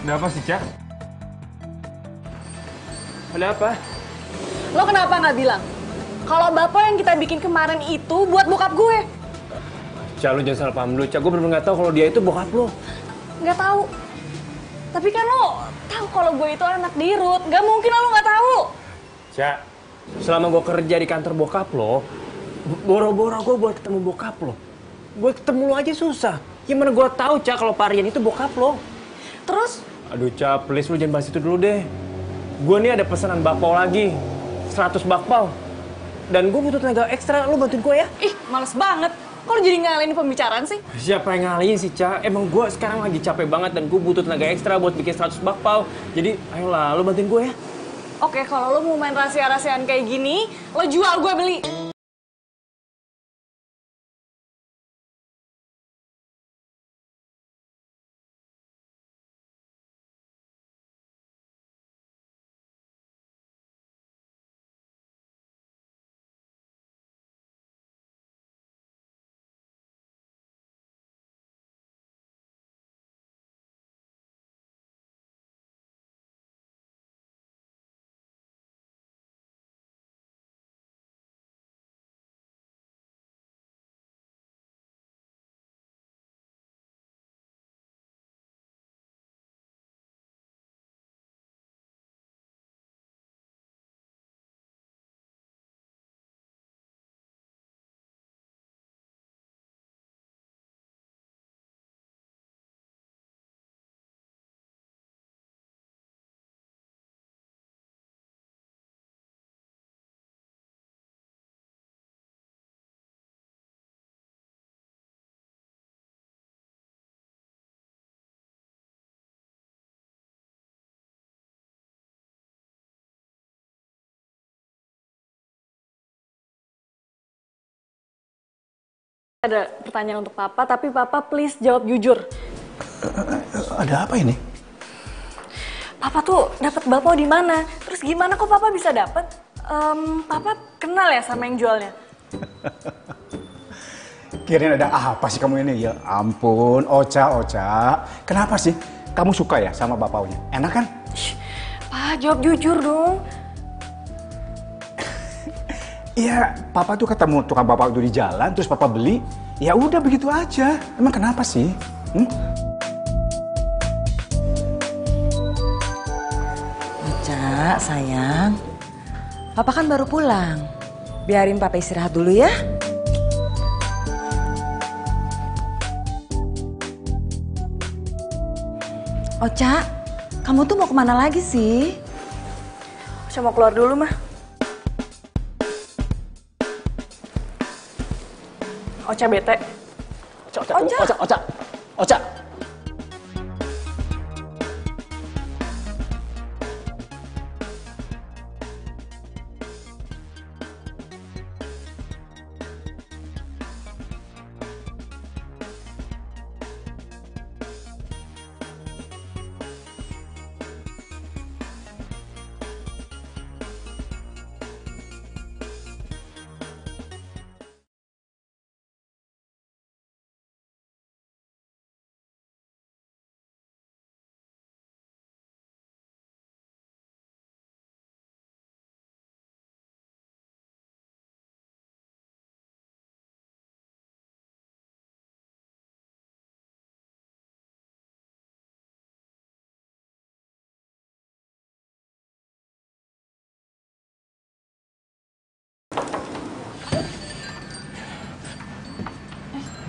Ada apa sih, Cak? Ada apa? Lo kenapa nggak bilang? Kalau bakpao yang kita bikin kemarin itu buat bokap gue. Cak, lu jangan salah paham dulu, Cak. Gue bener-bener nggak tahu kalau dia itu bokap lo. Nggak tahu. Tapi kan lo tahu kalau gue itu anak dirut. Nggak mungkin lo nggak tahu. Cak, selama gue kerja di kantor bokap lo, boro-boro gue buat ketemu bokap lo. Gue ketemu lo aja susah. Gimana gue tahu, Cak, kalau Pak Aryan itu bokap lo? Terus? Aduh, Cak, please lu jangan bahas itu dulu deh. Gue nih ada pesanan bakpao lagi. 100 bakpao. Dan gue butuh tenaga ekstra, lu bantuin gue ya? Ih, males banget. Kok lo jadi ngalahin pembicaraan sih? Siapa yang ngalihin sih, Cak? Emang gue sekarang lagi capek banget dan gue butuh tenaga ekstra buat bikin 100 bakpao. Jadi, ayolah, lu bantuin gue ya. Oke, kalau lo mau main rahasia-rahasiaan kayak gini, lo jual, gue beli. Ada pertanyaan untuk Papa, tapi Papa please jawab jujur. Ada apa ini? Papa tuh dapat bakpao di mana? Terus gimana kok Papa bisa dapat? Papa kenal ya sama yang jualnya? Kirain ada apa sih kamu ini? Ya ampun, Ocha. Kenapa sih? Kamu suka ya sama bakpaonya? Enak kan? Pak, jawab jujur dong. Iya, Papa tuh ketemu tukang bakpao itu di jalan, terus Papa beli. Ya udah begitu aja. Emang kenapa sih? Ocha, sayang. Papa kan baru pulang. Biarin Papa istirahat dulu ya. Ocha, kamu tuh mau kemana lagi sih? Ocha mau keluar dulu, mah. Ocha bete. Ocha.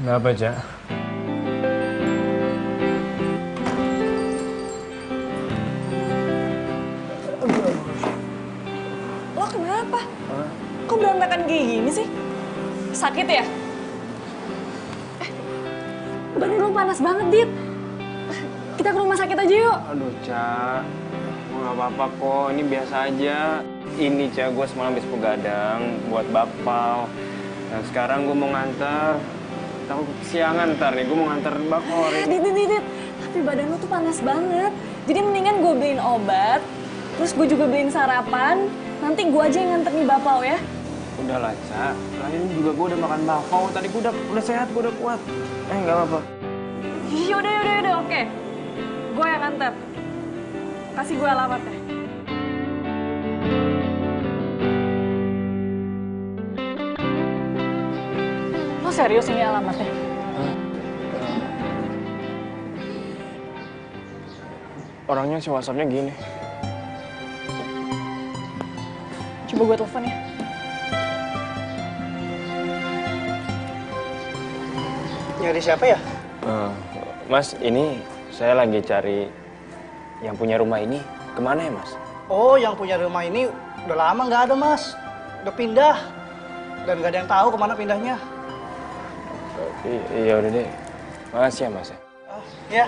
Kenapa, Cak? Lo kenapa? Kok berantakan kayak gini sih? Sakit ya? Badan lo panas banget, Dit. Kita ke rumah sakit aja yuk. Aduh, Cak. Nggak apa-apa kok, ini biasa aja. Ini, Cak, gue semalam habis begadang buat bakpao. Dan sekarang gue mau nganter. Takut kesiangan ntar nih, gue mau nganter bakpao. Dit. Tapi badan lo tuh panas banget. Jadi mendingan gue beliin obat, terus gue juga beliin sarapan. Nanti gue aja yang nganter nih bakpao ya. Udah lah, Cak. Lain juga gue udah makan bakpao. Tadi gue udah sehat, gue udah kuat. Nggak apa-apa. Yaudah, oke. Gue yang nganter. Kasih gue alamatnya. Lo serius ini alamatnya? Orangnya si WhatsApp-nya gini. Coba gue telepon ya. Nyari siapa ya? Mas, ini saya lagi cari yang punya rumah ini. Kemana ya, Mas? Oh, yang punya rumah ini udah lama nggak ada, Mas. Udah pindah. Dan nggak ada yang tahu kemana pindahnya. Iya udah deh. Makasih ya, Mas. Ya.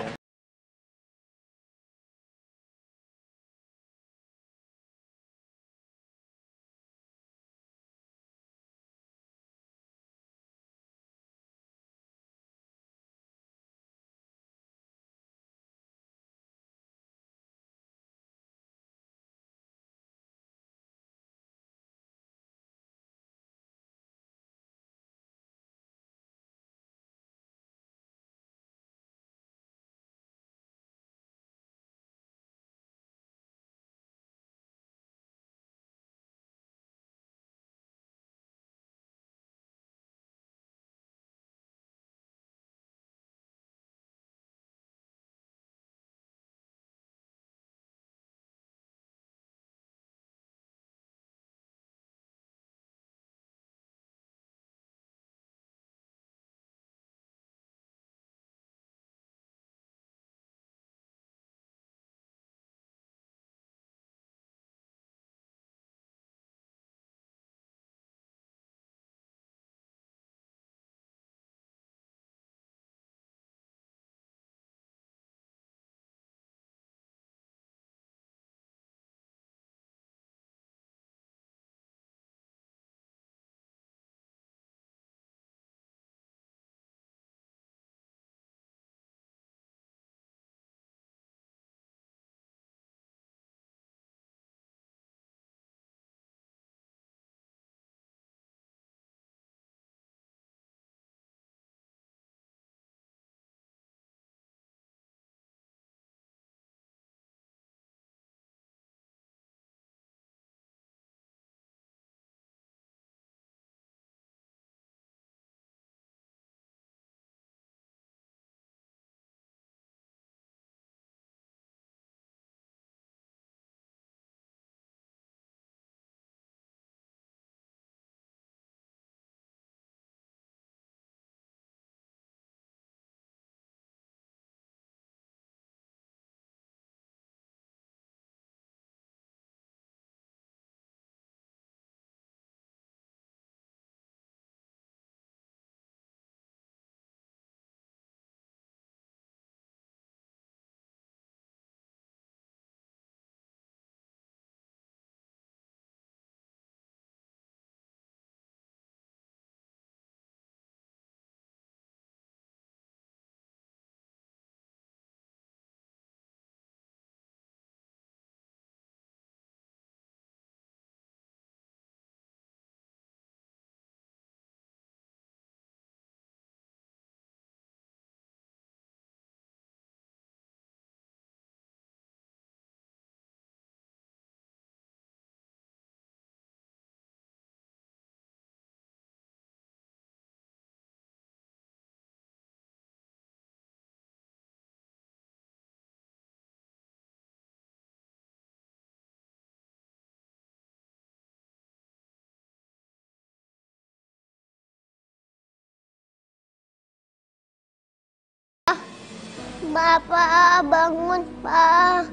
Bapak, bangun, Pak.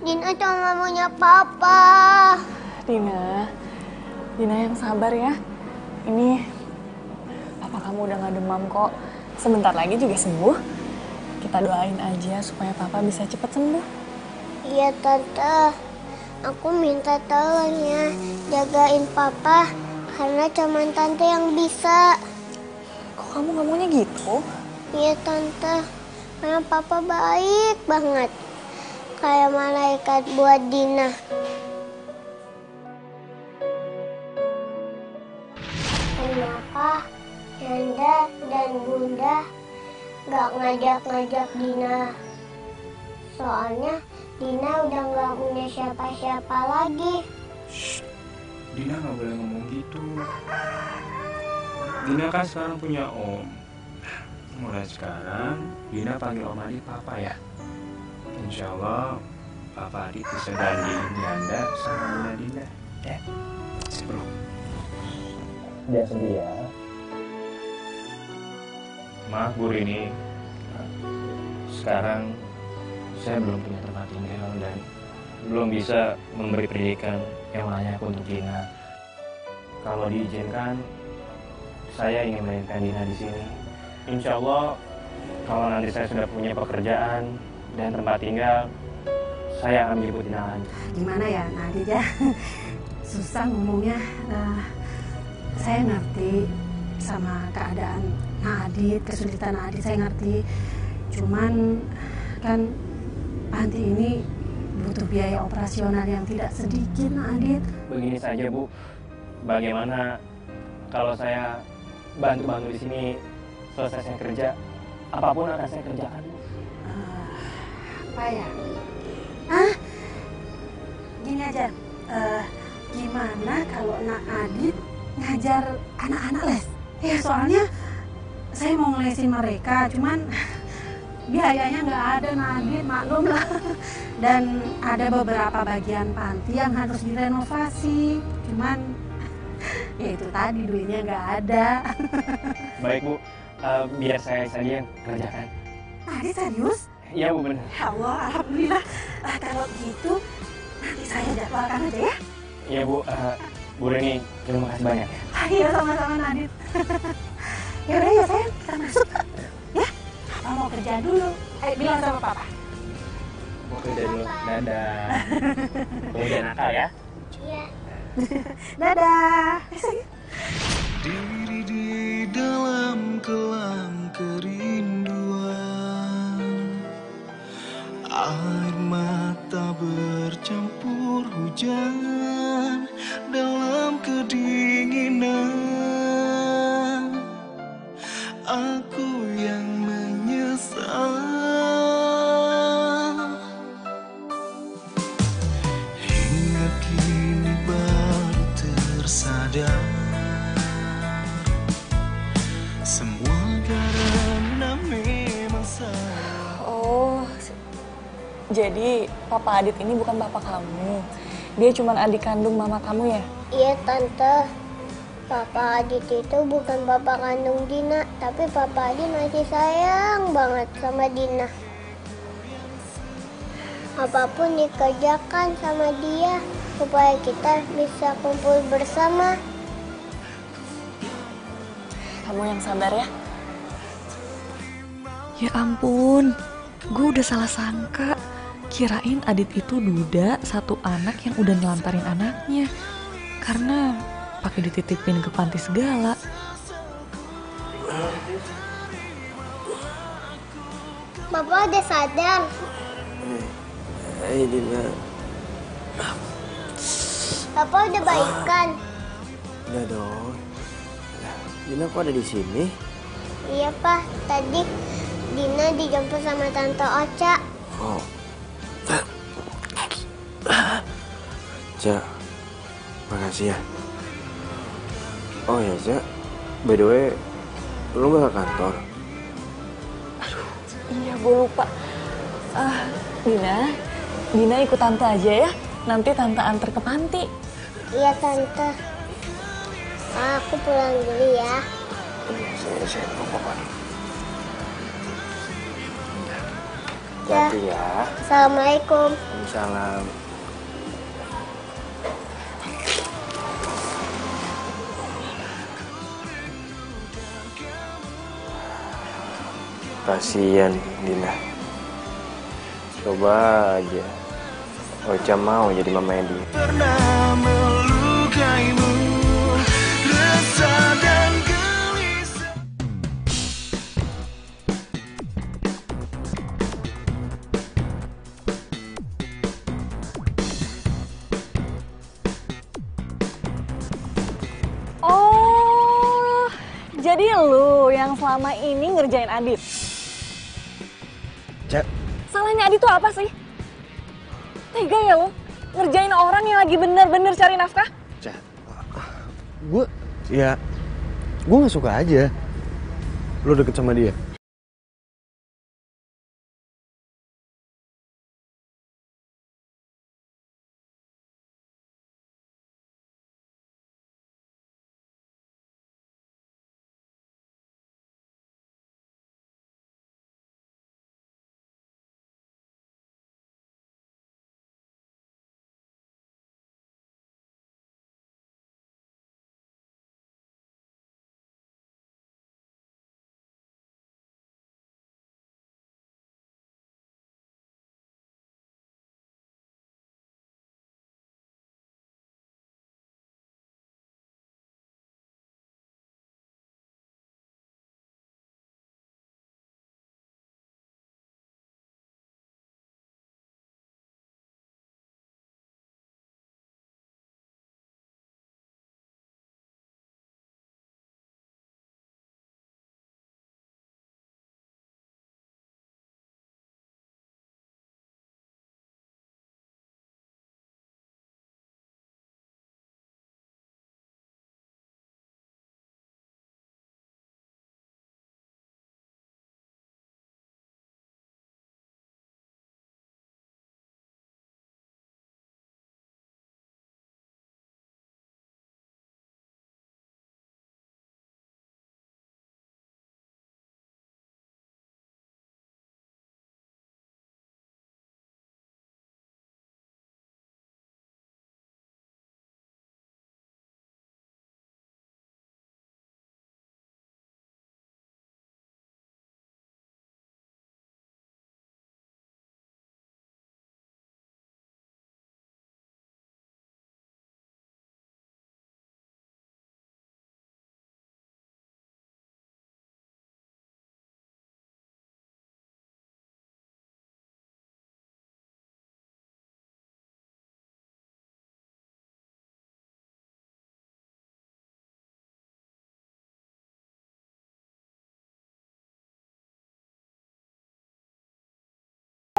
Dina cuma maunya Papa. Dina yang sabar ya. Ini papa kamu udah gak demam kok. Sebentar lagi juga sembuh. Kita doain aja supaya papa bisa cepat sembuh. Iya, Tante. Aku minta tolong ya, jagain Papa. Karena cuma Tante yang bisa. Kok kamu ngomongnya gitu? Iya, Tante. Karena Papa baik banget. Kayak malaikat buat Dina. Kenapa Yanda dan Bunda gak ngajak-ngajak Dina? Soalnya Dina udah gak punya siapa-siapa lagi. Shh, Dina nggak boleh ngomong gitu. Dina kan sekarang punya om. Mulai sekarang Dina panggil om Adit Papa ya. Insya Allah Papa Adit bisa gantiin Yanda sama Bunda Dina. Ya, bro. Jangan sedih ya. Maaf Bu Rini, sekarang saya belum punya tempat tinggal dan belum bisa memberi pendidikan yang layak untuk Dina. Kalau diizinkan, saya ingin melahirkan Dina di sini. Insya Allah, kalau nanti saya sudah punya pekerjaan dan tempat tinggal, saya akan menjemput Dina lagi. Gimana ya, Nadit ya? Susah ngomongnya. Saya ngerti sama keadaan Nadit, kesulitan Nadit, saya ngerti. Cuman kan panti ini butuh biaya operasional yang tidak sedikit, Nadit. Begini saja Bu, bagaimana kalau saya bantu-bantu di sini selesai saya kerja, apapun akan saya kerjakan Bu. Apa ya? Gini aja, gimana kalau Nak Adit ngajar anak-anak les? Ya soalnya saya mau ngelesin mereka, cuman biayanya nggak ada, Nadit, maklum lah. Dan ada beberapa bagian panti yang harus direnovasi, cuman ya itu tadi duitnya nggak ada. Baik Bu, biar saya saja yang kerjakan. Nadit serius? Iya Bu, benar. Ya Allah, alhamdulillah. Kalau gitu nanti saya jadwalkan aja ya. Iya Bu, Bu Reni, terima kasih banyak ya. Iya, sama-sama Nadit. Ya udah ya sayang, kita masuk. Ya, Papa mau kerja dulu. Ayo bilang sama Papa. Mau kerja dulu. Dadah. Kamu jangan nakal ya. Iya. Dadah. Diri di dalam kelam kerinduan, air mata bercampur hujan dalam kedinginan. Aku yang menyesal hingga kini baru tersadar. Semua karena memang salah. Oh, jadi Papa Adit ini bukan bapak kamu. Dia cuma adik kandung mama kamu ya? Iya, Tante. Papa Adit itu bukan bapak kandung Dina, tapi Papa Adit masih sayang banget sama Dina. Apapun dikerjakan sama dia supaya kita bisa kumpul bersama. Kamu yang sabar ya. Ya ampun, gue udah salah sangka. Kirain Adit itu duda satu anak yang udah nelantarin anaknya. Karena pakai dititipin ke panti segala. Bapak udah sadar. Hai Dina. Bapak udah baikan. Udah dong. Dina kok ada di sini? Iya, Pak. Tadi Dina dijemput sama Tante Ocha. Oh. Cak, makasih ya. Oh ya, Cak. By the way, lu gak ke kantor? Iya, gue lupa. Dina ikut Tante aja ya. Nanti Tante antar ke panti. Iya, Tante. Aku pulang dulu ya. Saya lupa. Hati ya. Assalamualaikum. Waalaikumsalam. Kasian Dina. Coba aja Ocha mau jadi mamanya dia. Pernah melukaimu, resah dan gelisah. Oh, jadi lu yang selama ini ngerjain Adit? Cak. Salahnya Adit tuh apa sih? Tega ya lo, ngerjain orang yang lagi bener-bener cari nafkah? Cak, gue gak suka aja lo deket sama dia.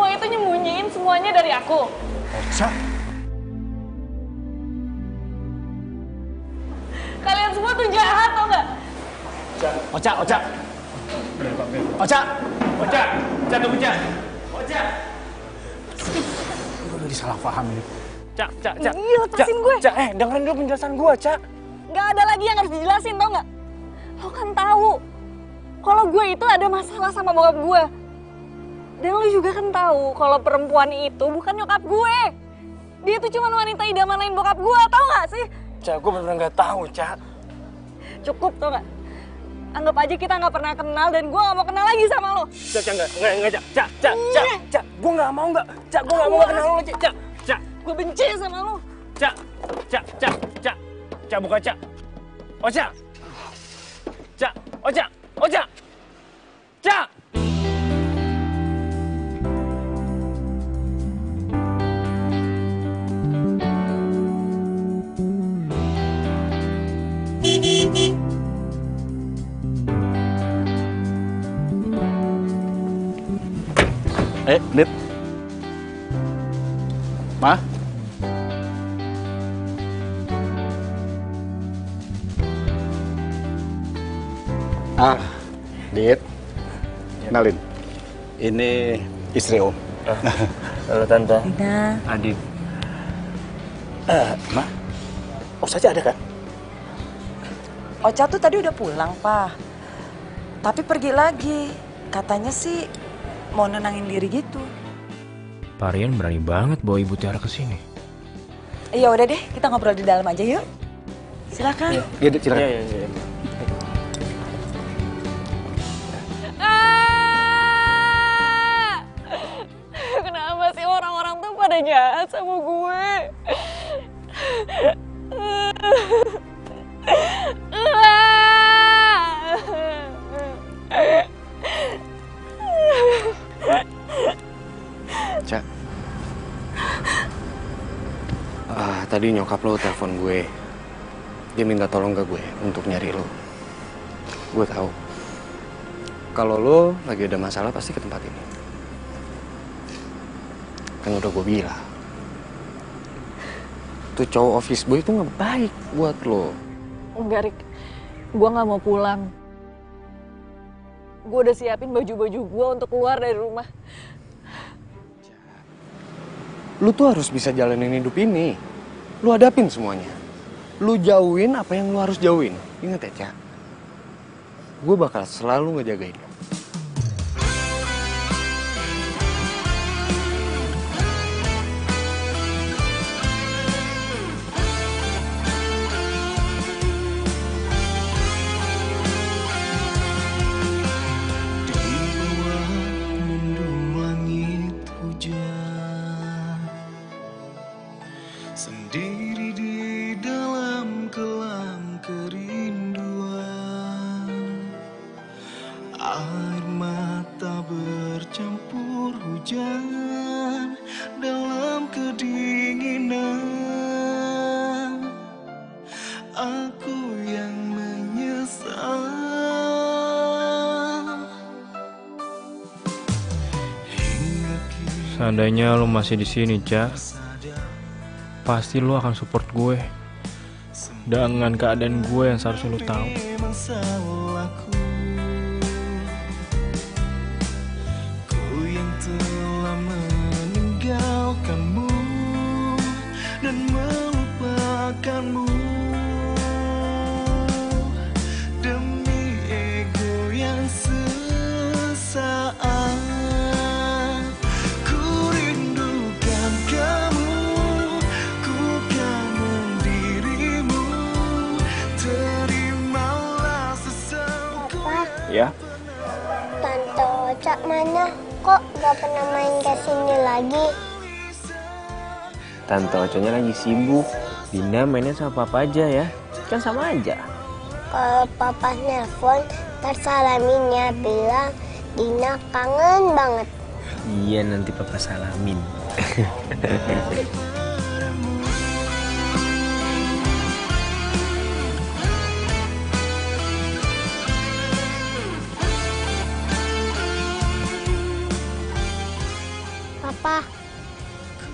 Lo itu nyembunyiin semuanya dari aku. Ocha. Kalian semua tuh jahat, tau gak? Ocha. Ocha, tunggu Ocha. Ocha. Gue udah disalah paham ini. Cak. Iya, lepasin gue. Cak, dengerin dulu penjelasan gue, Cak. Gak ada lagi yang harus dijelasin, tau gak? Lo kan tahu kalau gue itu ada masalah sama bokap gue. Dan lo juga kan tahu kalau perempuan itu bukan nyokap gue. Dia tuh cuma wanita idaman lain bokap gue, tau gak sih? Cak, gue bener-bener gak tahu, Cak. Cukup, tau gak? Anggap aja kita gak pernah kenal dan gue gak mau kenal lagi sama lo. Cak, enggak, Cak. Gue gak mau, Cak, gue gak mau kenal lo, Cak. Gue benci sama lo. Cak, buka, Cak. Ocha. Cak, Ocha. Cak. Dit. Ma? Dit. Kenalin. Ini istri Om. Halo Tante. Dina. Adit. Ma? Ocha aja ada kan? Ocha tuh tadi udah pulang, Pak. Tapi pergi lagi. Katanya sih mau nenangin diri gitu. Pak Rian berani banget bawa Ibu Tiara ke sini. Iya udah deh, kita ngobrol di dalam aja yuk. Silakan. Iya, silakan. Iya. Kenapa sih orang-orang tuh pada jahat sama gue? Cak, tadi nyokap lo telepon gue. Dia minta tolong ke gue untuk nyari lo. Gue tahu kalau lo lagi ada masalah pasti ke tempat ini. Kan udah gue bilang, tuh cowok office boy itu nggak baik buat lo. Enggak, Rik. Gue gak mau pulang. Gue udah siapin baju-baju gue untuk keluar dari rumah. Lu tuh harus bisa jalanin hidup ini. Lu hadapin semuanya. Lu jauhin apa yang lu harus jauhin. Ingat ya, Cak. Gue bakal selalu ngejagain lo. Sendiri di dalam kelam kerinduan, air mata bercampur hujan dalam kedinginan. Aku yang menyesal. Seandainya lo masih di sini, Cak, pasti lo akan support gue dengan keadaan gue yang seharusnya lo tahu. Memang salahku, ku yang telah meninggalkanmu dan melupakanmu demi ego yang sesaat. Ya? Tante Ocha mana? Kok gak pernah main ke sini lagi? Tante Oconya lagi sibuk. Dina mainnya sama papa aja ya. Kan sama aja. Kalau papa nelpon, tersalamin ya, bilang Dina kangen banget. Iya, nanti papa salamin.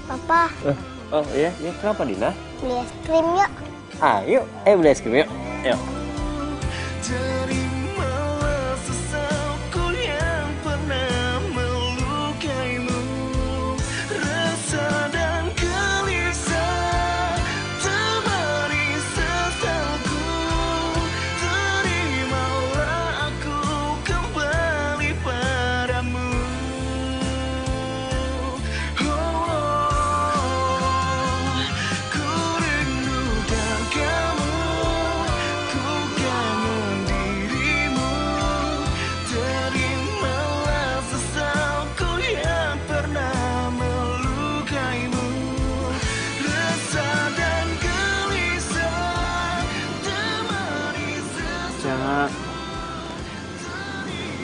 Papa. Oh iya, kenapa Dina? Beli es krim yuk. Ayo, beli es krim yuk. Yuk. Terimalah sesalku yang pernah melukaimu. Rasa dan gelisah temani sesalku. Terimalah aku kembali padamu.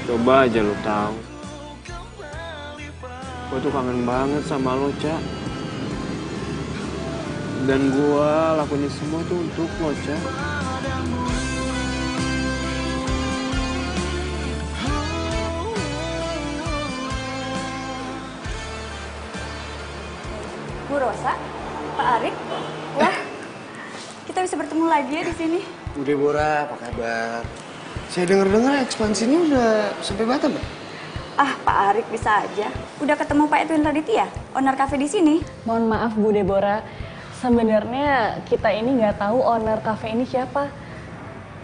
Coba aja lo tahu. Gue tuh kangen banget sama lo, Cak. Dan gue lakuin semua tuh untuk lo, Cak. Bu Rosa, Pak Arik, wah, kita bisa bertemu lagi ya di sini. Bu Deborah, apa kabar? Saya dengar-dengar ekspansinya udah sampai Batam, Pak. Ah, Pak Arik bisa aja. Udah ketemu Pak Edwin Raditya, owner cafe di sini. Mohon maaf Bu Deborah, sebenarnya kita ini nggak tahu owner cafe ini siapa.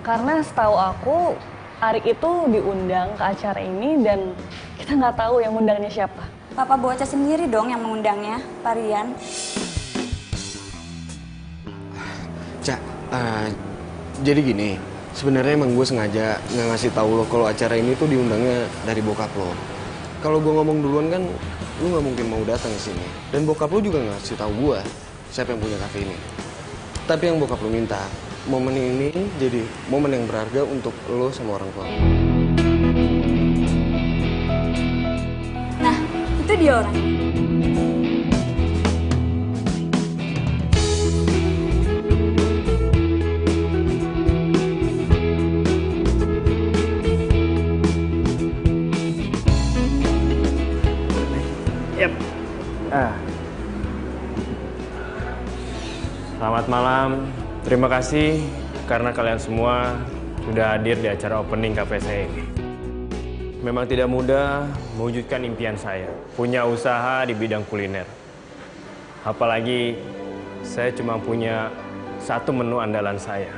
Karena setahu aku Arik itu diundang ke acara ini dan kita nggak tahu yang undangnya siapa. Papa Bocah sendiri dong yang mengundangnya, Pak Rian. Cak, jadi gini, sebenarnya emang gue sengaja nggak ngasih tahu lo kalau acara ini tuh diundangnya dari bokap lo. Kalau gue ngomong duluan kan, lo nggak mungkin mau datang ke sini. Dan bokap lo juga nggak ngasih tahu gue siapa yang punya kafe ini. Tapi yang bokap lo minta, momen ini jadi momen yang berharga untuk lo sama orang tua. Nah, itu dia orang. Yap. Selamat malam. Terima kasih karena kalian semua sudah hadir di acara opening kafe saya ini. Memang tidak mudah mewujudkan impian saya, punya usaha di bidang kuliner. Apalagi saya cuma punya satu menu andalan saya,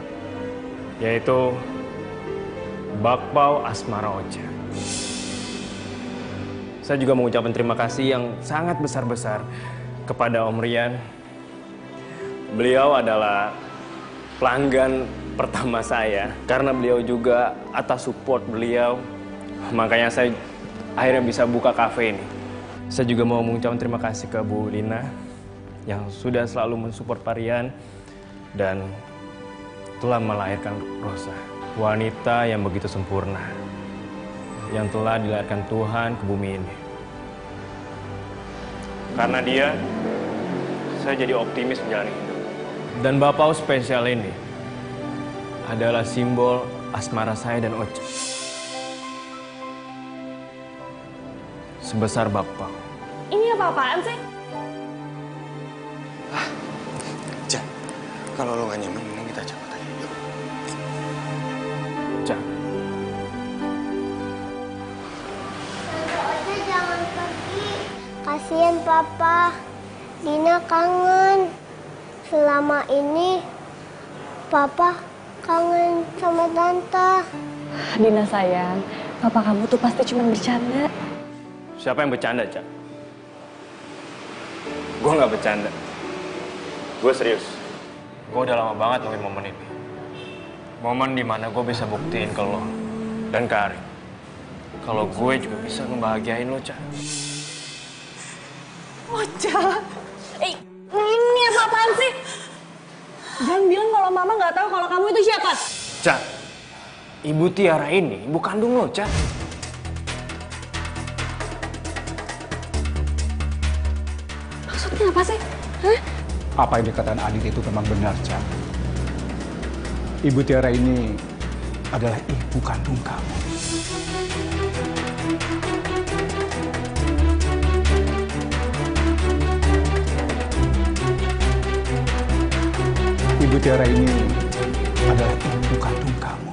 yaitu bakpao asmara Ocha. Saya juga mengucapkan terima kasih yang sangat besar-besar kepada Om Rian. Beliau adalah pelanggan pertama saya. Karena beliau juga atas support beliau, makanya saya akhirnya bisa buka kafe ini. Saya juga mau mengucapkan terima kasih ke Bu Lina yang sudah selalu mensupport Pak Rian dan telah melahirkan Rosa, wanita yang begitu sempurna, yang telah dilahirkan Tuhan ke bumi ini. Karena dia, saya jadi optimis menjalani hidup. Dan bakpao spesial ini adalah simbol asmara saya dan Ocha. Sebesar bakpao. Ini apa-apaan sih? Cak, kalau lo gak nyaman, mending kita cabut aja. Yuk. Cak. Ocha jangan pergi. Kasihan Papa. Dina kangen. Selama ini Papa kangen sama Tante. Dina sayang, papa kamu tuh pasti cuma bercanda. Siapa yang bercanda, Cak? Gue nggak bercanda. Gue serius. Gue udah lama banget nungguin momen ini. Momen dimana gue bisa buktiin ke lo dan ke Arik kalau gue juga bisa ngebahagiain lo, Cak. Ocha, ini apa-apaan sih? Jangan bilang kalau mama nggak tahu kalau kamu itu siapa. Cak, Ibu Tiara ini ibu kandung lo, Cak. Maksudnya apa sih? Hah? Apa yang dikatakan Adit itu memang benar, Cak. Ibu Tiara ini adalah ibu kandung kamu. Ibu Tiara ini adalah ibu kandung kamu.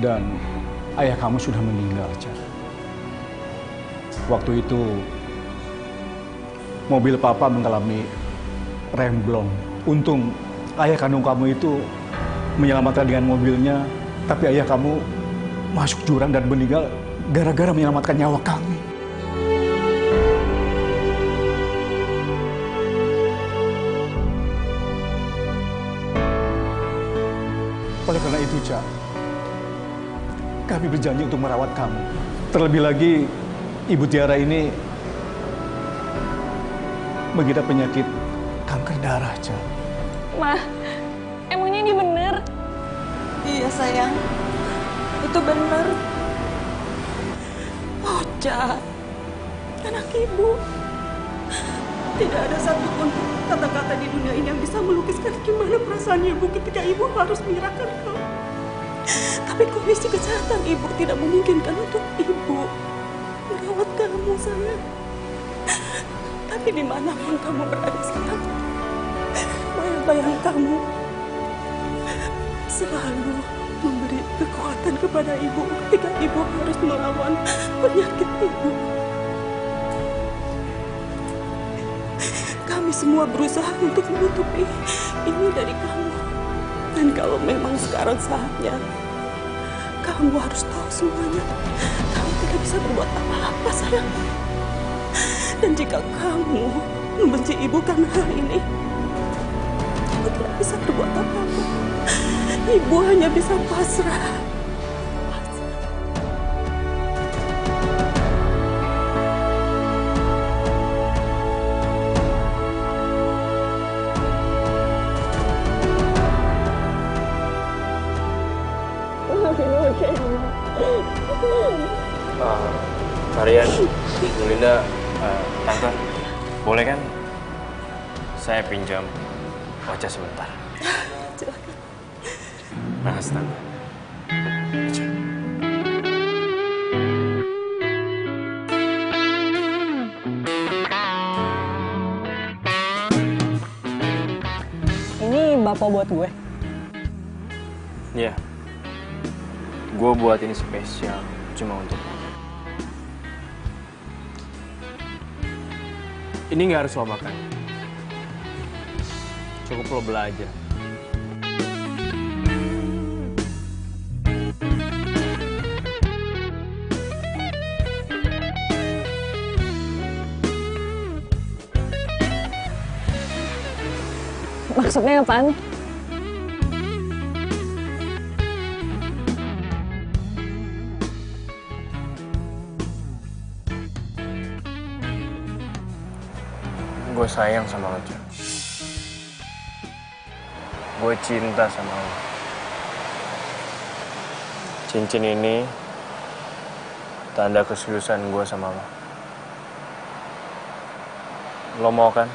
Dan ayah kamu sudah meninggal, Cak. Waktu itu mobil papa mengalami remblong. Untung ayah kandung kamu itu menyelamatkan dengan mobilnya, tapi ayah kamu masuk jurang dan meninggal gara-gara menyelamatkan nyawa kami. Oleh karena itu, Cak, kami berjanji untuk merawat kamu. Terlebih lagi, Ibu Tiara ini mengidap penyakit kanker darah, Cak. Ma, emangnya ini bener? Iya sayang, itu benar. Ocha, anak ibu. Tidak ada satupun kata-kata di dunia ini yang bisa melukiskan gimana perasaan ibu ketika ibu harus menyerahkan kamu. Tapi kondisi kesehatan ibu tidak memungkinkan untuk ibu merawat kamu, sayang. Tapi dimanapun kamu berada sekarang, bayang-bayang kamu selalu memberi kekuatan kepada ibu ketika ibu harus melawan penyakit ibu. Kami semua berusaha untuk menutupi ini dari kamu. Dan kalau memang sekarang saatnya, kamu harus tahu semuanya. Kamu tidak bisa berbuat apa-apa, sayang. Dan jika kamu membenci ibu karena hal ini, ibu tidak bisa berbuat apa-apa. Ibu hanya bisa pasrah. Marian, Bu Linda, Tante, boleh kan saya pinjam wajah sebentar? Silakan. Nah, Tante. Ini bapak buat gue. Iya. Gue buat ini spesial cuma untuk lo. Ini nggak harus lo makan. Cukup lo belajar. Maksudnya apaan? Gue sayang sama lo, Cak. Gue cinta sama lo. Cincin ini tanda keseriusan gue sama lo. Lo mau kan?